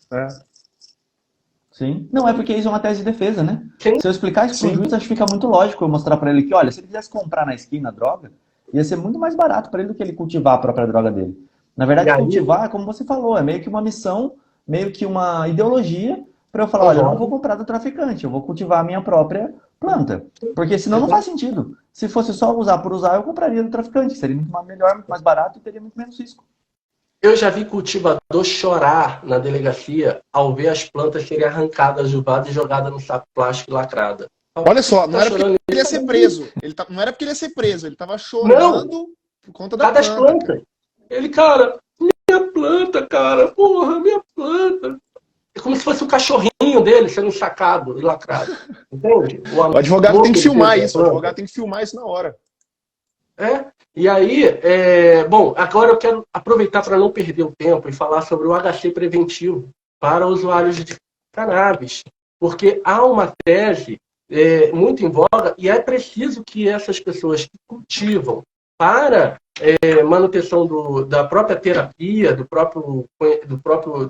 Sim. Não, é porque isso é uma tese de defesa, né? Sim. Se eu explicar isso pro juiz, acho que fica muito lógico eu mostrar para ele que, olha, se ele quisesse comprar na esquina a droga, ia ser muito mais barato para ele do que ele cultivar a própria droga dele. Na verdade, cultivar, como você falou, é meio que uma missão, meio que uma ideologia para eu falar, olha, eu não vou comprar do traficante, eu vou cultivar a minha própria planta. Porque senão não faz sentido. Se fosse só usar por usar, eu compraria do traficante, seria muito melhor, muito mais barato e teria muito menos risco. Eu já vi cultivador chorar na delegacia ao ver as plantas serem arrancadas do vaso e jogadas no saco plástico e lacrada. Olha só, não era porque ele ia ser preso. Não era porque ele ia ser preso, ele estava chorando por conta da planta. Ele, cara, minha planta, cara, porra, minha planta. É como se fosse o cachorrinho dele sendo sacado e lacrado. Entende? O advogado tem que filmar isso, o advogado tem que filmar isso na hora. E aí, bom, agora eu quero aproveitar para não perder o tempo e falar sobre o HC preventivo para usuários de cannabis, porque há uma tese muito em voga e é preciso que essas pessoas que cultivam para manutenção da própria terapia, da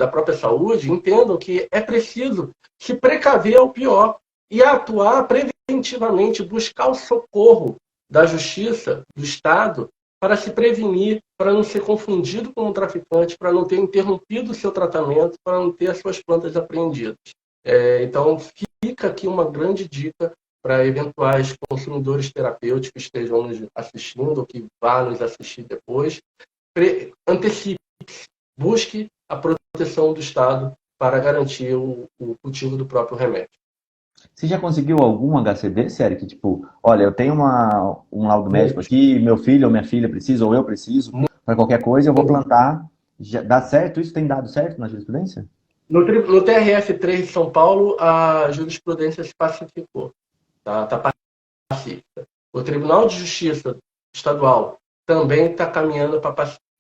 própria saúde, entendam que é preciso se precaver ao pior e atuar preventivamente, buscar o socorro da justiça, do Estado, para se prevenir, para não ser confundido com um traficante, para não ter interrompido o seu tratamento, para não ter as suas plantas apreendidas. Então, fica aqui uma grande dica para eventuais consumidores terapêuticos que estejam nos assistindo ou que vá nos assistir depois. Antecipe-se, busque a proteção do Estado para garantir o cultivo do próprio remédio. Você já conseguiu algum HCD, Eric? Tipo, olha, eu tenho um laudo médico aqui, meu filho ou minha filha precisa, ou eu preciso, para qualquer coisa, eu vou plantar. Já dá certo? Isso tem dado certo na jurisprudência? No TRF3 de São Paulo, a jurisprudência se pacificou. Tá pacífica. O Tribunal de Justiça Estadual também está caminhando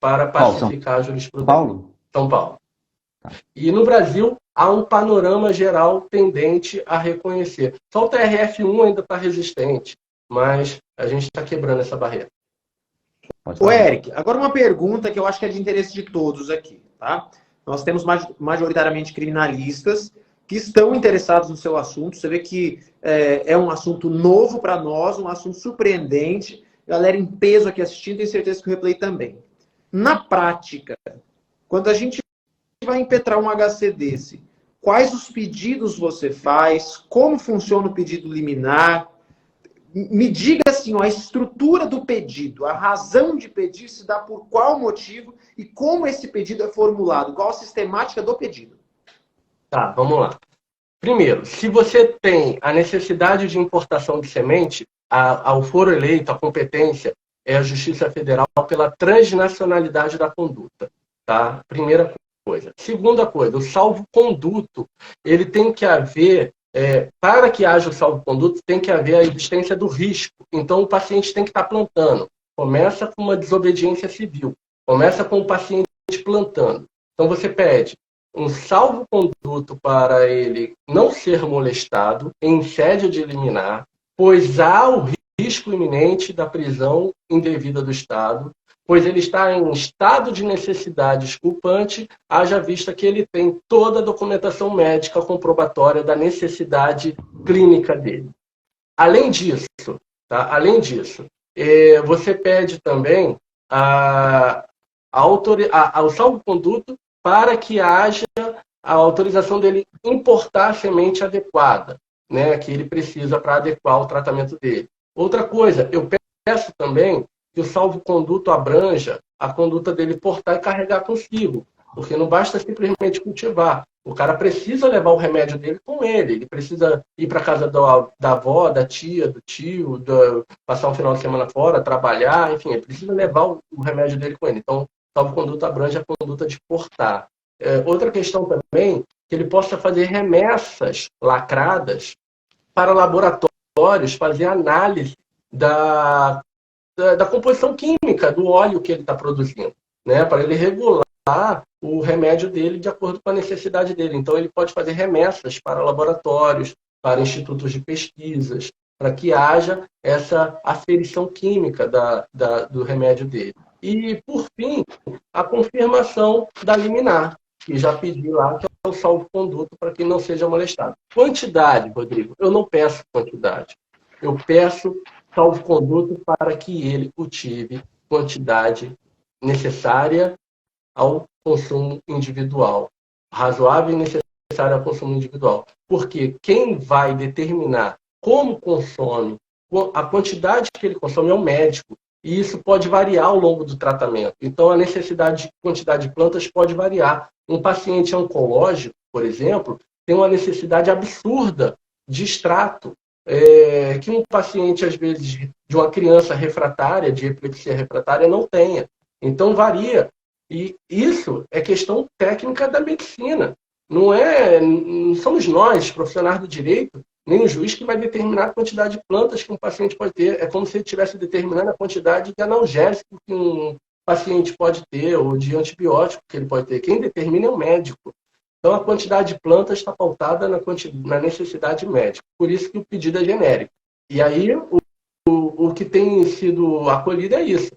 para pacificar a jurisprudência. São Paulo. Tá. E no Brasil, há um panorama geral tendente a reconhecer. Só o TRF1 ainda está resistente, mas a gente está quebrando essa barreira. Ô, Eric, agora uma pergunta que eu acho que é de interesse de todos aqui, tá? Nós temos majoritariamente criminalistas que estão interessados no seu assunto. Você vê que é um assunto novo para nós, um assunto surpreendente. Galera em peso aqui assistindo, tenho certeza que o replay também. Na prática, quando a gente vai impetrar um HC desse, quais os pedidos você faz? Como funciona o pedido liminar? Me diga assim, ó, a estrutura do pedido, a razão de pedir se dá por qual motivo e como esse pedido é formulado, qual a sistemática do pedido. Tá, vamos lá. Primeiro, se você tem a necessidade de importação de semente, ao foro eleito, a competência é a Justiça Federal pela transnacionalidade da conduta. Tá? Primeira coisa. Segunda coisa, o salvo-conduto, ele tem que haver, para que haja o salvo-conduto, tem que haver a existência do risco. Então, o paciente tem que estar plantando. Começa com uma desobediência civil. Começa com o paciente plantando. Então, você pede um salvo-conduto para ele não ser molestado em sede de liminar, pois há o risco iminente da prisão indevida do Estado, pois ele está em estado de necessidade exculpante, haja vista que ele tem toda a documentação médica comprobatória da necessidade clínica dele. Além disso, você pede também o salvo-conduto para que haja a autorização dele importar a semente adequada, né, que ele precisa para adequar o tratamento dele. Outra coisa, eu peço também que o salvo-conduto abranja a conduta dele portar e carregar consigo, porque não basta simplesmente cultivar. O cara precisa levar o remédio dele com ele precisa ir para a casa da avó, da tia, do tio, passar um final de semana fora, trabalhar, enfim, ele precisa levar o remédio dele com ele. Então, salvo-conduto abrange a conduta de portar. Outra questão também, que ele possa fazer remessas lacradas para laboratórios, fazer análise da composição química do óleo que ele está produzindo, né? Para ele regular o remédio dele de acordo com a necessidade dele. Então, ele pode fazer remessas para laboratórios, para institutos de pesquisas, para que haja essa aferição química do remédio dele. E, por fim, a confirmação da liminar, que já pedi lá, que é o salvo-conduto para que não seja molestado. Quantidade, Rodrigo, eu não peço quantidade. Eu peço salvo-conduto para que ele cultive quantidade necessária ao consumo individual. Razoável e necessária ao consumo individual. Porque quem vai determinar como consome, a quantidade que ele consome é o médico. E isso pode variar ao longo do tratamento. Então, a necessidade de quantidade de plantas pode variar. Um paciente oncológico, por exemplo, tem uma necessidade absurda de extrato, que um paciente, às vezes, de uma criança refratária, de epilepsia refratária, não tenha. Então, varia. E isso é questão técnica da medicina. Não somos nós, profissionais do direito, nem o juiz que vai determinar a quantidade de plantas que um paciente pode ter. É como se ele estivesse determinando a quantidade de analgésico que um paciente pode ter, ou de antibiótico que ele pode ter. Quem determina é o médico. Então, a quantidade de plantas está pautada na necessidade médica. Por isso que o pedido é genérico. E aí, o que tem sido acolhido é isso.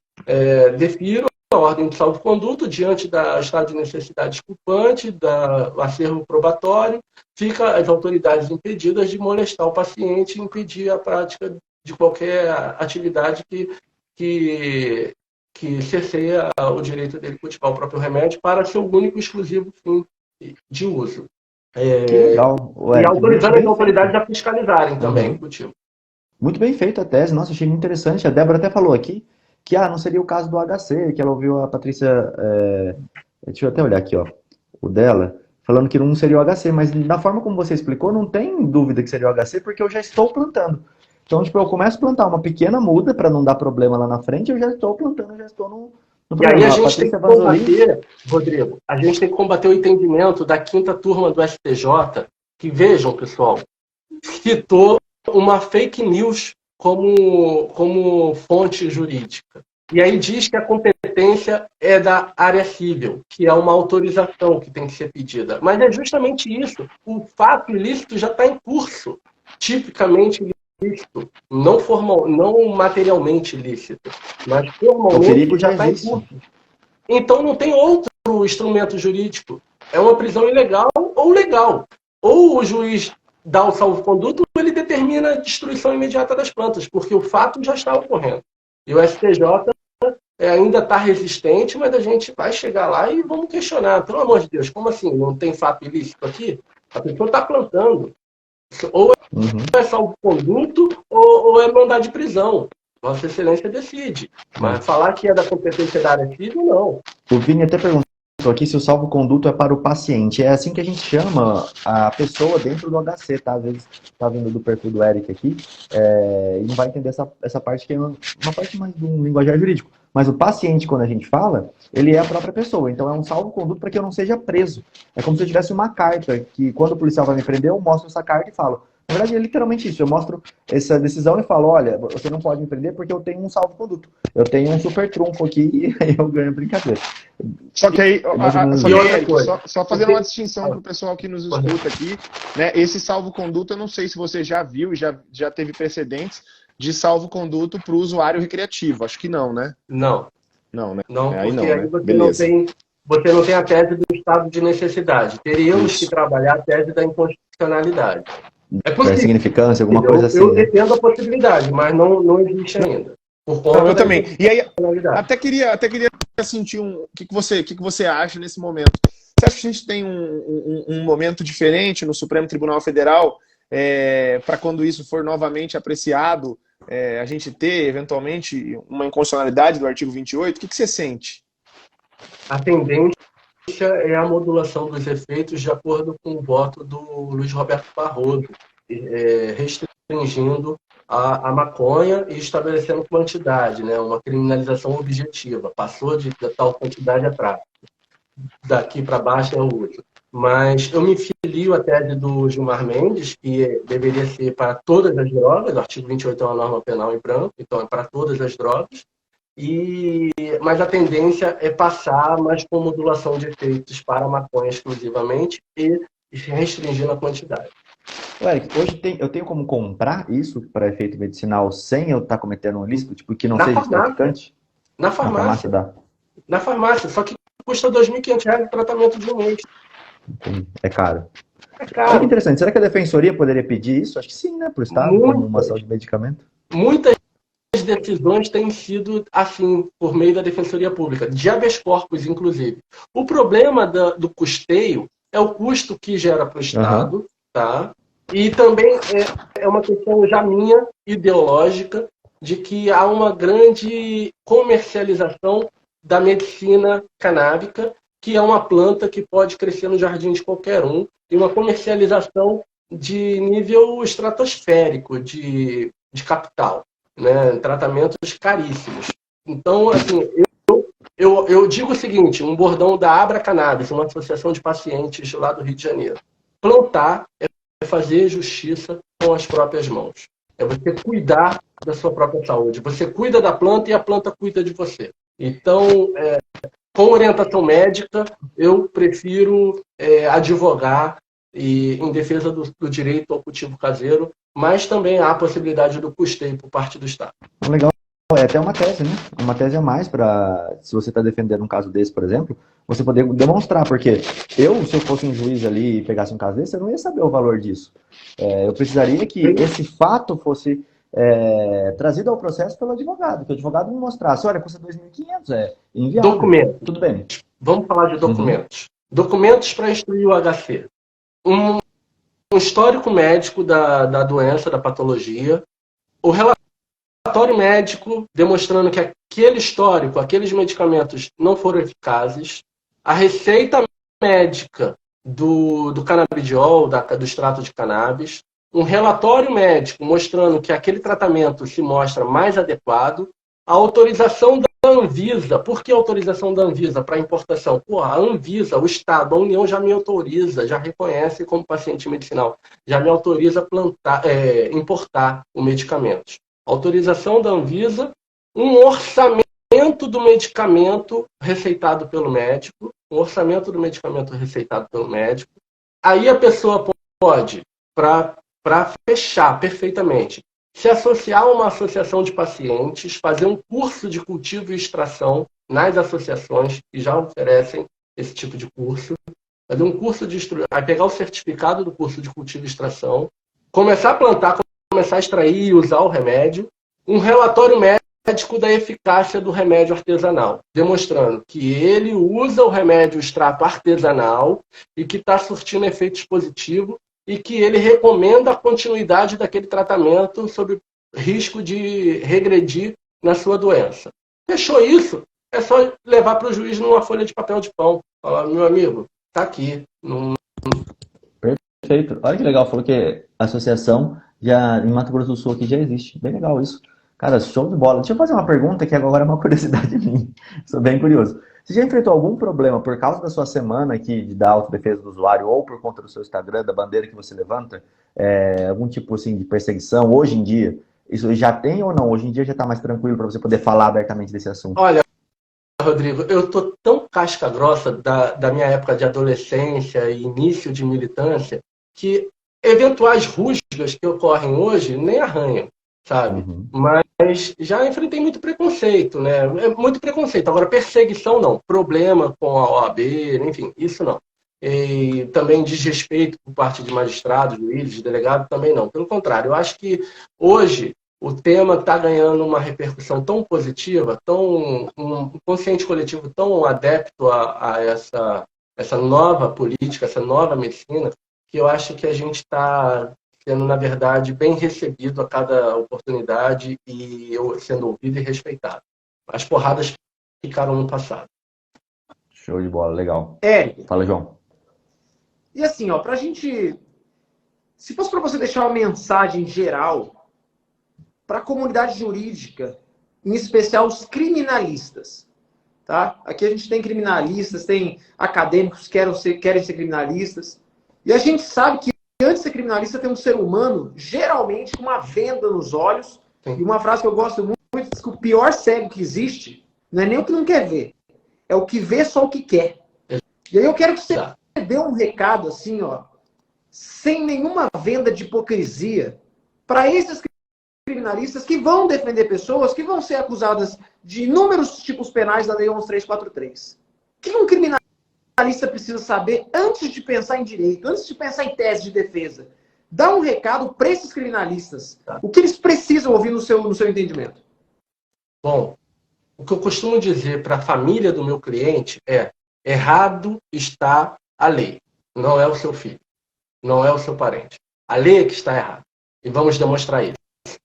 Defiro a ordem de salvo-conduto diante da estado de necessidade desculpante, do acervo probatório, fica as autoridades impedidas de molestar o paciente e impedir a prática de qualquer atividade que cerceia o direito dele cultivar o próprio remédio para seu único e exclusivo fim de uso. Que legal. E autorizando as autoridades a fiscalizarem também o cultivo. Muito bem feita a tese. Nossa, achei muito interessante. A Débora até falou aqui que não seria o caso do HC, que ela ouviu a Patrícia, deixa eu até olhar aqui, ó, o dela, falando que não seria o HC, mas da forma como você explicou, não tem dúvida que seria o HC, porque eu já estou plantando. Então, tipo, eu começo a plantar uma pequena muda para não dar problema lá na frente, eu já estou plantando, eu já estou no e aí a gente tem que combater, Rodrigo, a gente tem que combater o entendimento da 5ª turma do STJ, que, vejam, pessoal, citou uma fake news como fonte jurídica. E aí diz que a competência é da área civil, que é uma autorização que tem que ser pedida. Mas é justamente isso. O fato ilícito já está em curso. Tipicamente ilícito. Não materialmente ilícito. Mas formalmente já está em curso. Então não tem outro instrumento jurídico. É uma prisão ilegal ou legal. Ou o juiz dá o salvo-conduto, ele determina a destruição imediata das plantas, porque o fato já está ocorrendo. E o STJ ainda está resistente, mas a gente vai chegar lá e vamos questionar. Pelo amor de Deus, como assim? Não tem fato ilícito aqui? A pessoa está plantando. Ou Uhum. é salvo-conduto ou é mandado de prisão. Vossa Excelência decide. Mas falar que é da competência da área civil, não. O Vini até perguntou aqui se o salvo-conduto é para o paciente. É assim que a gente chama a pessoa dentro do HC, tá? Às vezes tá vindo do perfil do Eric aqui e não vai entender essa parte que é uma parte mais de um linguajar jurídico. Mas o paciente, quando a gente fala, ele é a própria pessoa. Então é um salvo-conduto para que eu não seja preso. É como se eu tivesse uma carta que quando o policial vai me prender, eu mostro essa carta e falo. Na verdade, é literalmente isso. Eu mostro essa decisão e falo, olha, você não pode me prender porque eu tenho um salvo-conduto. Eu tenho um super trunfo aqui e aí eu ganho a brincadeira. Só que aí, E outra Eric, coisa. só fazendo uma distinção para o pessoal que nos escuta aqui, né? Esse salvo-conduto, eu não sei se você já viu, já teve precedentes de salvo-conduto para o usuário recreativo. Acho que não, né? Não. Não, né? Não, Aí porque não, aí né? você Beleza. você não tem a tese do estado de necessidade. Teríamos Isso. que trabalhar a tese da inconstitucionalidade. É É possível. significância, alguma coisa assim, Eu né? defendo a possibilidade, mas não existe ainda. Por conta Não, eu da também. E aí, inconstitucionalidade. até queria sentir o que você acha nesse momento. Você acha que a gente tem um momento diferente no Supremo Tribunal Federal para quando isso for novamente apreciado, a gente ter, eventualmente, uma inconstitucionalidade do artigo 28? O que você sente? A tendência é a modulação dos efeitos de acordo com o voto do Luiz Roberto Barroso, restringindo a maconha e estabelecendo quantidade, né? Uma criminalização objetiva. Passou de tal quantidade a tráfico. Daqui para baixo é o uso. Mas eu me filio à tese do Gilmar Mendes, que deveria ser para todas as drogas, o artigo 28 é uma norma penal em branco, então é para todas as drogas, mas a tendência é passar, mas com modulação de efeitos para a maconha exclusivamente e restringindo a quantidade. Eric, hoje eu tenho como comprar isso para efeito medicinal sem eu estar cometendo um ilícito, tipo, que não Na seja farmácia. traficante? Na Na farmácia farmácia. dá. Na farmácia, só que custa R$ 2.500 o tratamento de um mês. É caro. É Olha que caro. interessante. Será que a defensoria poderia pedir isso? Acho que sim, né? Para o Estado, como uma ação de medicamento. Muitas decisões têm sido assim, por meio da Defensoria Pública, de habeas corpus, inclusive. O problema do custeio é o custo que gera para o Estado, tá? E também é uma questão já minha, ideológica, de que há uma grande comercialização da medicina canábica, que é uma planta que pode crescer no jardim de qualquer um, e uma comercialização de nível estratosférico de capital, né? Tratamentos caríssimos. Então, assim, eu digo o seguinte, um bordão da Abra Cannabis, uma associação de pacientes lá do Rio de Janeiro. Plantar é fazer justiça com as próprias mãos. É você cuidar da sua própria saúde. Você cuida da planta e a planta cuida de você. Então, com orientação médica, eu prefiro advogar em defesa do direito ao cultivo caseiro, mas também há a possibilidade do custeio por parte do Estado. Legal. É até uma tese, né? Uma tese a mais para, se você está defendendo um caso desse, por exemplo, você poder demonstrar, porque se eu fosse um juiz ali e pegasse um caso desse, eu não ia saber o valor disso. Eu precisaria que esse fato fosse trazido ao processo pelo advogado, que o advogado me mostrasse, olha, custa 2.500, é inviável. Documento. Tudo bem. Vamos falar de documentos. Documentos para instruir o HC. Um histórico médico da doença, da patologia, o relatório médico demonstrando que aquele histórico, aqueles medicamentos não foram eficazes, a receita médica do canabidiol, do extrato de cannabis, um relatório médico mostrando que aquele tratamento se mostra mais adequado, a autorização da Anvisa. Por que a autorização da Anvisa para importação? Pô, a Anvisa, o Estado, a União já me autoriza, já reconhece como paciente medicinal, já me autoriza a importar o medicamento. Autorização da Anvisa, um orçamento do medicamento receitado pelo médico, Aí a pessoa pode, para fechar perfeitamente, se associar a uma associação de pacientes, fazer um curso de cultivo e extração nas associações que já oferecem esse tipo de curso, fazer um curso de aí pegar o certificado do curso de cultivo e extração, começar a plantar, começar a extrair e usar o remédio, um relatório médico da eficácia do remédio artesanal, demonstrando que ele usa o remédio extrato artesanal e que está surtindo efeitos positivos e que ele recomenda a continuidade daquele tratamento sob risco de regredir na sua doença. Fechou isso, é só levar para o juiz numa folha de papel de pão. Falar, meu amigo, tá aqui. Não... Perfeito. Olha que legal, falou que a associação já em Mato Grosso do Sul aqui já existe. Bem legal isso. Cara, show de bola. Deixa eu fazer uma pergunta que agora é uma curiosidade minha. Sou bem curioso. Você já enfrentou algum problema por causa da sua semana aqui da autodefesa do usuário ou por conta do seu Instagram, da bandeira que você levanta? Algum tipo assim de perseguição hoje em dia? Isso já tem ou não? Hoje em dia já está mais tranquilo para você poder falar abertamente desse assunto? Olha, Rodrigo, eu tô tão casca grossa da minha época de adolescência e início de militância que eventuais rusgas que ocorrem hoje nem arranham, sabe? Uhum. Mas já enfrentei muito preconceito, né? É muito preconceito. Agora, perseguição não. Problema com a OAB, enfim, isso não. E também desrespeito por parte de magistrados, juízes, delegados, também não. Pelo contrário, eu acho que hoje o tema está ganhando uma repercussão tão positiva, um consciente coletivo tão adepto a essa nova política, essa nova medicina, que eu acho que a gente está sendo, na verdade, bem recebido a cada oportunidade e eu sendo ouvido e respeitado. As porradas ficaram no passado. Show de bola, legal. Érico. Fala, João. E assim, ó, pra gente... Se fosse para você deixar uma mensagem geral para a comunidade jurídica, em especial os criminalistas, tá? Aqui a gente tem criminalistas, tem acadêmicos que querem ser criminalistas, e a gente sabe que antes de ser criminalista tem um ser humano, geralmente com uma venda nos olhos, Sim. E uma frase que eu gosto muito diz que o pior cego que existe não é nem o que não quer ver, é o que vê só o que quer. E aí eu quero que você dê um recado assim, ó, sem nenhuma venda de hipocrisia, para esses criminalistas que vão defender pessoas que vão ser acusadas de inúmeros tipos penais da Lei 11343. O que um criminalista precisa saber antes de pensar em direito, antes de pensar em tese de defesa? Dá um recado para esses criminalistas. O que eles precisam ouvir no seu entendimento? Bom, o que eu costumo dizer para a família do meu cliente é: errado está a lei, não é o seu filho, não é o seu parente. A lei é que está errada. E vamos demonstrar isso.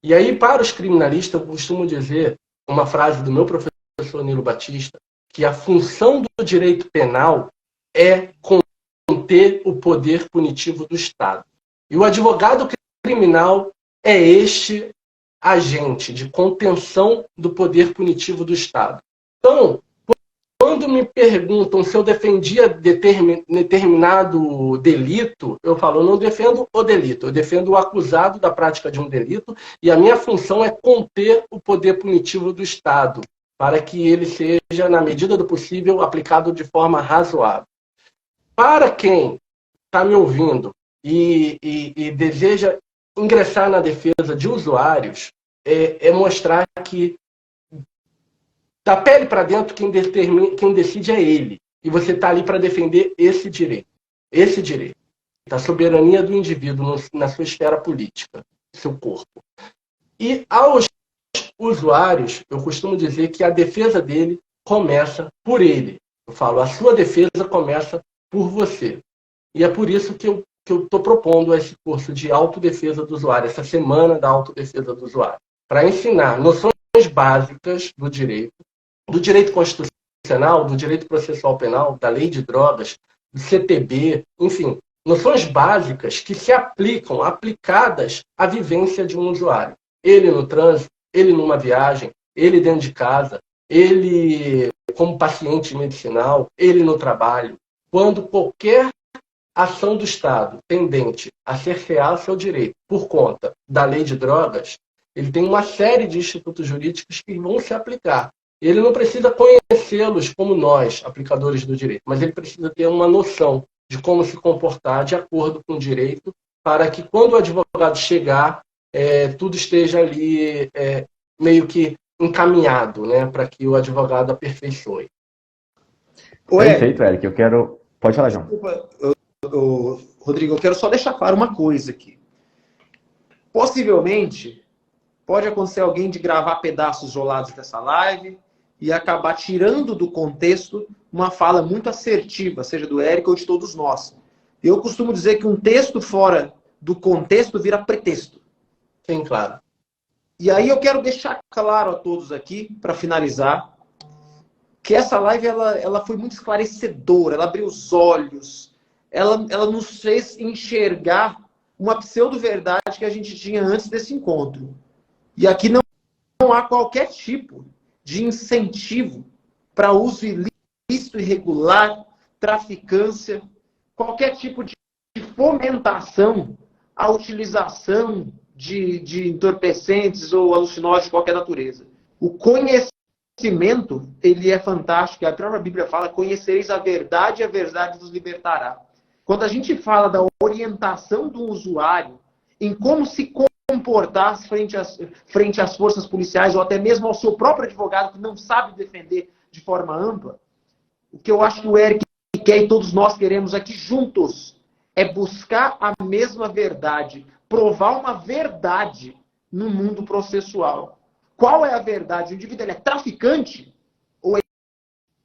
E aí, para os criminalistas, eu costumo dizer uma frase do meu professor Nilo Batista, que a função do direito penal é conter o poder punitivo do Estado. E o advogado criminal é este agente de contenção do poder punitivo do Estado. Então, quando me perguntam se eu defendia determinado delito, eu falo, eu não defendo o delito, eu defendo o acusado da prática de um delito, e a minha função é conter o poder punitivo do Estado, para que ele seja, na medida do possível, aplicado de forma razoável. Para quem está me ouvindo e deseja ingressar na defesa de usuários, é mostrar que da pele para dentro, quem decide é ele. E você está ali para defender esse direito. Esse direito. Da soberania do indivíduo na sua esfera política, seu corpo. E aos usuários, eu costumo dizer que a defesa dele começa por ele. Eu falo, a sua defesa começa por você. E é por isso que eu estou propondo esse curso de autodefesa do usuário, essa semana da autodefesa do usuário, para ensinar noções básicas do direito constitucional, do direito processual penal, da lei de drogas, do CTB, enfim, noções básicas que se aplicam, aplicadas à vivência de um usuário. Ele no trânsito, ele numa viagem, ele dentro de casa, ele como paciente medicinal, ele no trabalho. Quando qualquer ação do Estado tendente a cercear o seu direito por conta da lei de drogas, ele tem uma série de institutos jurídicos que vão se aplicar. Ele não precisa conhecê-los como nós, aplicadores do direito, mas ele precisa ter uma noção de como se comportar de acordo com o direito, para que quando o advogado chegar, tudo esteja ali meio que encaminhado, né, para que o advogado aperfeiçoe. Perfeito, Eric. Eu quero... Pode falar, João. Rodrigo, eu quero só deixar claro uma coisa aqui. Possivelmente, pode acontecer alguém de gravar pedaços isolados dessa live e acabar tirando do contexto uma fala muito assertiva, seja do Érico ou de todos nós. Eu costumo dizer que um texto fora do contexto vira pretexto. Sim, claro. E aí eu quero deixar claro a todos aqui, para finalizar, que essa live ela foi muito esclarecedora, ela abriu os olhos, ela nos fez enxergar uma pseudo-verdade que a gente tinha antes desse encontro. E aqui não há qualquer tipo de incentivo para uso ilícito, irregular, traficância, qualquer tipo de fomentação à utilização de entorpecentes ou alucinógenos de qualquer natureza. O conhecimento, ele é fantástico. A própria Bíblia fala: conhecereis a verdade e a verdade vos libertará. Quando a gente fala da orientação do usuário em como se comportar frente às forças policiais ou até mesmo ao seu próprio advogado que não sabe defender de forma ampla, o que eu acho que o Eric quer e todos nós queremos aqui juntos é buscar a mesma verdade, provar uma verdade no mundo processual. Qual é a verdade? O indivíduo ele é traficante ou ele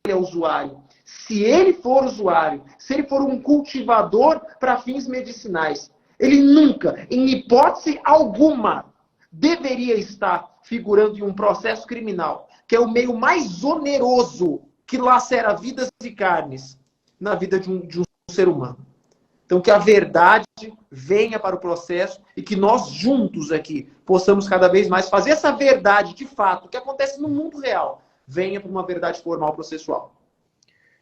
é usuário? Se ele for usuário, se ele for um cultivador para fins medicinais, ele nunca, em hipótese alguma, deveria estar figurando em um processo criminal, que é o meio mais oneroso que lacera vidas e carnes na vida de um ser humano. Então, que a verdade venha para o processo e que nós juntos aqui possamos cada vez mais fazer essa verdade, de fato, que acontece no mundo real, venha para uma verdade formal processual.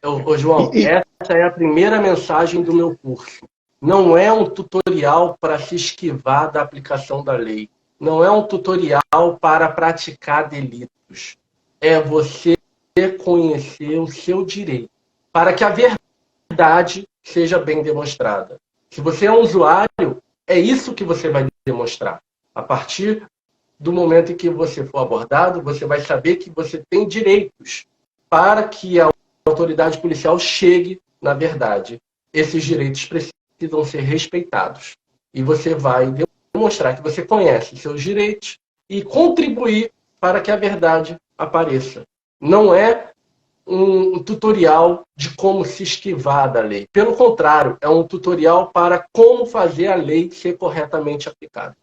Ô, João, essa é a primeira mensagem do meu curso. Não é um tutorial para se esquivar da aplicação da lei. Não é um tutorial para praticar delitos. É você conhecer o seu direito, para que a verdade seja bem demonstrada. Se você é um usuário, é isso que você vai demonstrar. A partir do momento em que você for abordado, você vai saber que você tem direitos para que a autoridade policial chegue na verdade. Esses direitos precisam ser respeitados. E você vai demonstrar que você conhece seus direitos e contribuir para que a verdade apareça. Não é um tutorial de como se esquivar da lei. Pelo contrário, é um tutorial para como fazer a lei ser corretamente aplicada.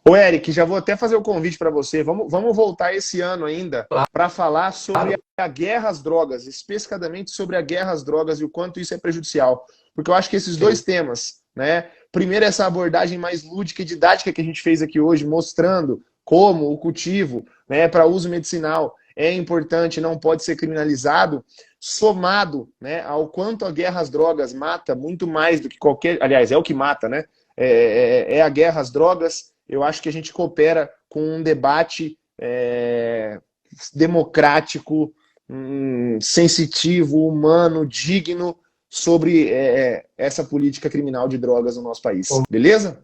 Ô, Eric, já vou até fazer o convite para você. Vamos voltar esse ano ainda para falar sobre a guerra às drogas, especificamente sobre a guerra às drogas e o quanto isso é prejudicial. Porque eu acho que esses dois temas, né? Primeiro, essa abordagem mais lúdica e didática que a gente fez aqui hoje, mostrando como o cultivo, né, para uso medicinal é importante, não pode ser criminalizado, somado, né, ao quanto a guerra às drogas mata muito mais do que qualquer... Aliás, é o que mata, né? É a guerra às drogas. Eu acho que a gente coopera com um debate democrático, sensitivo, humano, digno sobre essa política criminal de drogas no nosso país. Beleza?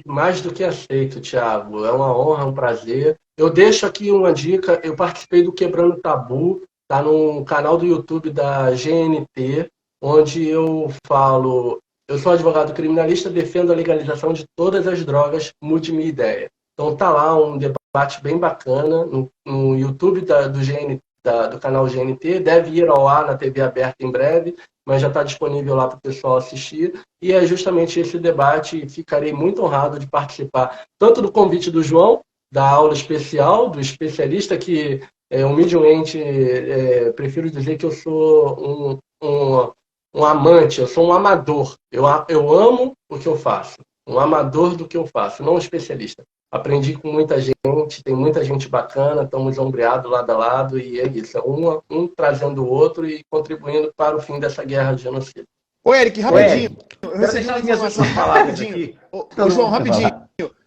Mais do que aceito, Thiago. É uma honra, um prazer. Eu deixo aqui uma dica. Eu participei do Quebrando Tabu, tá no canal do YouTube da GNT, onde eu falo... Eu sou advogado criminalista, defendo a legalização de todas as drogas, mude minha ideia. Então tá lá um debate bem bacana no YouTube do canal GNT, deve ir ao ar na TV aberta em breve, mas já está disponível lá para o pessoal assistir. E é justamente esse debate, e ficarei muito honrado de participar, tanto do convite do João, da aula especial, do especialista, que humildemente prefiro dizer que eu sou um amante, eu sou um amador. Eu amo o que eu faço. Um amador do que eu faço, não um especialista. Aprendi com muita gente, tem muita gente bacana, estamos ombreados lado a lado, e é isso. Um trazendo o outro e contribuindo para o fim dessa guerra de genocídio. Ô, Eric, rapidinho. Eu recebi uma informação rapidinho. Ô, João, rapidinho.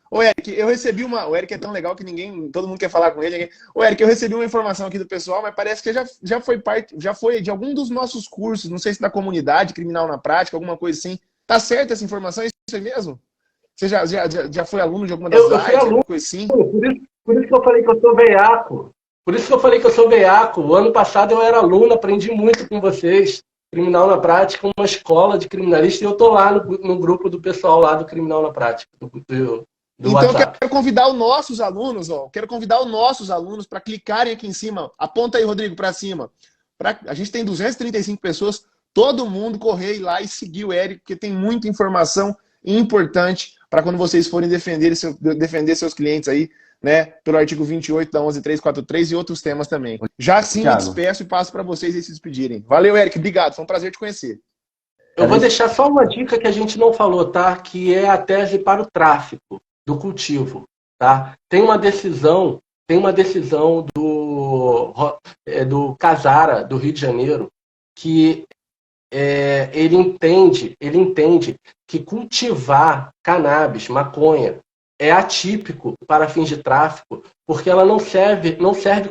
Ô, Eric, eu recebi uma... O Eric é tão legal que todo mundo quer falar com ele. Ô, Eric, eu recebi uma informação aqui do pessoal, mas parece que já foi de algum dos nossos cursos, não sei se da comunidade, criminal na prática, alguma coisa assim. Tá certo essa informação? Isso aí mesmo? Você já foi aluno de alguma das lives? Eu fui aluno, coisa assim? Por isso que eu falei que eu sou veiaco. Por isso que eu falei que eu sou veiaco. O ano passado eu era aluno, aprendi muito com vocês. Criminal na Prática, uma escola de criminalista, e eu tô lá no grupo do pessoal lá do Criminal na Prática, do então WhatsApp. Eu quero convidar os nossos alunos, para clicarem aqui em cima. Aponta aí, Rodrigo, para cima. A gente tem 235 pessoas. todo mundo correr lá e seguir o Eric, porque tem muita informação importante para quando vocês forem defender seus clientes aí, né, pelo artigo 28 da 11343 e outros temas também. Já sim, eu despeço e passo para vocês aí se despedirem. Valeu, Eric, obrigado, foi um prazer te conhecer. Eu vou deixar só uma dica que a gente não falou, tá? Que é a tese para o tráfico do cultivo, tá? Tem uma decisão do Casara, do Rio de Janeiro, que ele entende que cultivar cannabis, maconha, é atípico para fins de tráfico, porque ela não serve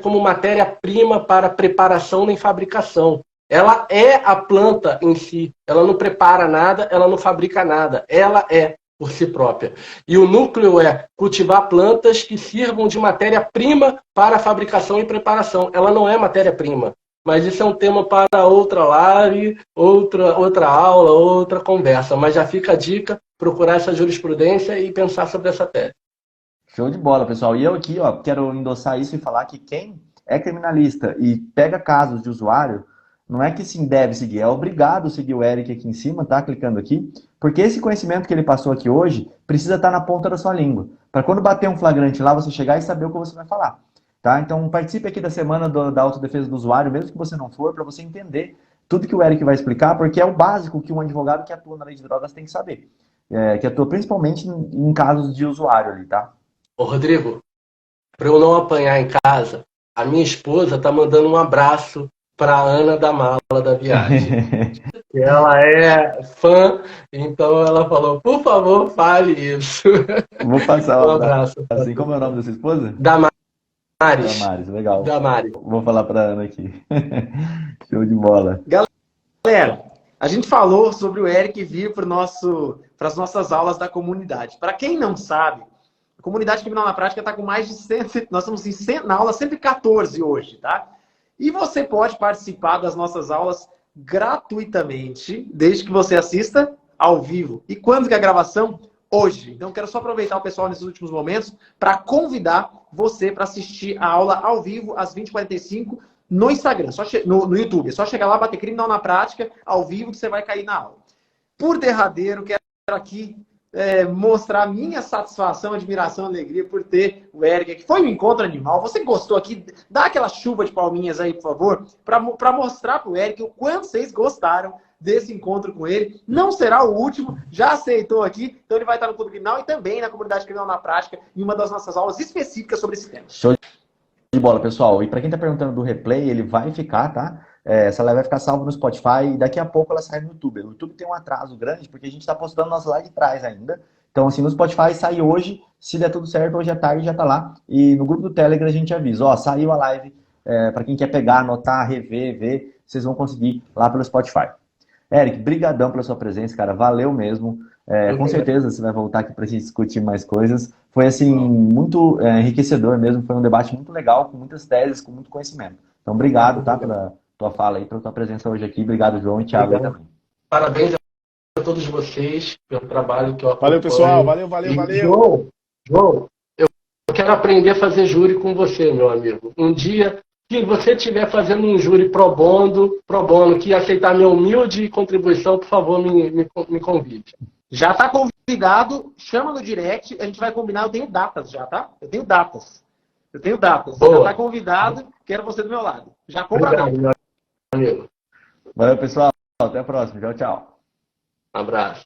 como matéria-prima para preparação nem fabricação. Ela é a planta em si. Ela não prepara nada, ela não fabrica nada. Ela é por si própria. E o núcleo é cultivar plantas que sirvam de matéria-prima para fabricação e preparação. Ela não é matéria-prima. Mas isso é um tema para outra live, outra aula, outra conversa. Mas já fica a dica, procurar essa jurisprudência e pensar sobre essa tese. Show de bola, pessoal. E eu aqui, quero endossar isso e falar que quem é criminalista e pega casos de usuário, não é que sim deve seguir, é obrigado seguir o Eric aqui em cima, tá? Clicando aqui, porque esse conhecimento que ele passou aqui hoje precisa estar na ponta da sua língua. Para quando bater um flagrante lá, você chegar e saber o que você vai falar. Tá? Então participe aqui da semana da autodefesa do usuário, mesmo que você não for, para você entender tudo que o Eric vai explicar, porque é o básico que um advogado que atua na lei de drogas tem que saber. Que atua principalmente em casos de usuário ali, tá? Ô, Rodrigo, para eu não apanhar em casa, a minha esposa tá mandando um abraço para Ana da Mala da Viagem. Ela é fã, então ela falou, por favor, fale isso. Vou passar um abraço. Assim, como é o nome da sua esposa? Damares. Damares, legal. Damares. Vou falar para Ana aqui. Show de bola. Galera, a gente falou sobre o Eric vir para as nossas aulas da comunidade. Para quem não sabe, a comunidade criminal na prática está com mais de 100, nós estamos na aula 114 hoje, tá? E você pode participar das nossas aulas gratuitamente, desde que você assista ao vivo. E quando que é a gravação? Hoje. Então, quero só aproveitar o pessoal nesses últimos momentos para convidar você para assistir a aula ao vivo às 20h45 no Instagram, no YouTube. É só chegar lá, bater Criminal na Prática, ao vivo, que você vai cair na aula. Por derradeiro, quero aqui mostrar minha satisfação, admiração, alegria por ter o Eric aqui. Foi um encontro animal. Você gostou aqui? Dá aquela chuva de palminhas aí, por favor, para mostrar para o Eric o quanto vocês gostaram desse encontro com ele. Não será o último, já aceitou aqui, então ele vai estar no Clube Criminal e também na Comunidade Criminal na Prática, em uma das nossas aulas específicas sobre esse tema. Show de bola, pessoal. E para quem está perguntando do replay, ele vai ficar, tá? Essa live vai ficar salva no Spotify e daqui a pouco ela sai no YouTube. O YouTube tem um atraso grande porque a gente está postando nosso lá de trás ainda. Então, assim, no Spotify sai hoje, se der tudo certo, hoje à tarde já tá lá. E no grupo do Telegram a gente avisa, saiu a live, para quem quer pegar, anotar, rever, ver, vocês vão conseguir lá pelo Spotify. Eric, brigadão pela sua presença, cara, valeu mesmo. Com certeza você vai voltar aqui pra gente discutir mais coisas. Foi, assim, muito enriquecedor mesmo, foi um debate muito legal, com muitas teses, com muito conhecimento. Então, obrigado, tá, pela tua fala aí, pela tua presença hoje aqui. Obrigado, João e Thiago aí também. Parabéns a todos vocês pelo trabalho que eu acompanho. Valeu, pessoal. Valeu. João, eu quero aprender a fazer júri com você, meu amigo. Um dia, se você estiver fazendo um júri pro bono, que aceitar minha humilde contribuição, por favor, me convide. Já está convidado, chama no direct, a gente vai combinar. Eu tenho datas já, tá? Eu tenho datas. Boa. Já está convidado, quero você do meu lado. Já compra. Obrigado, meu amigo. Valeu, pessoal. Até a próxima. Tchau, tchau. Um abraço.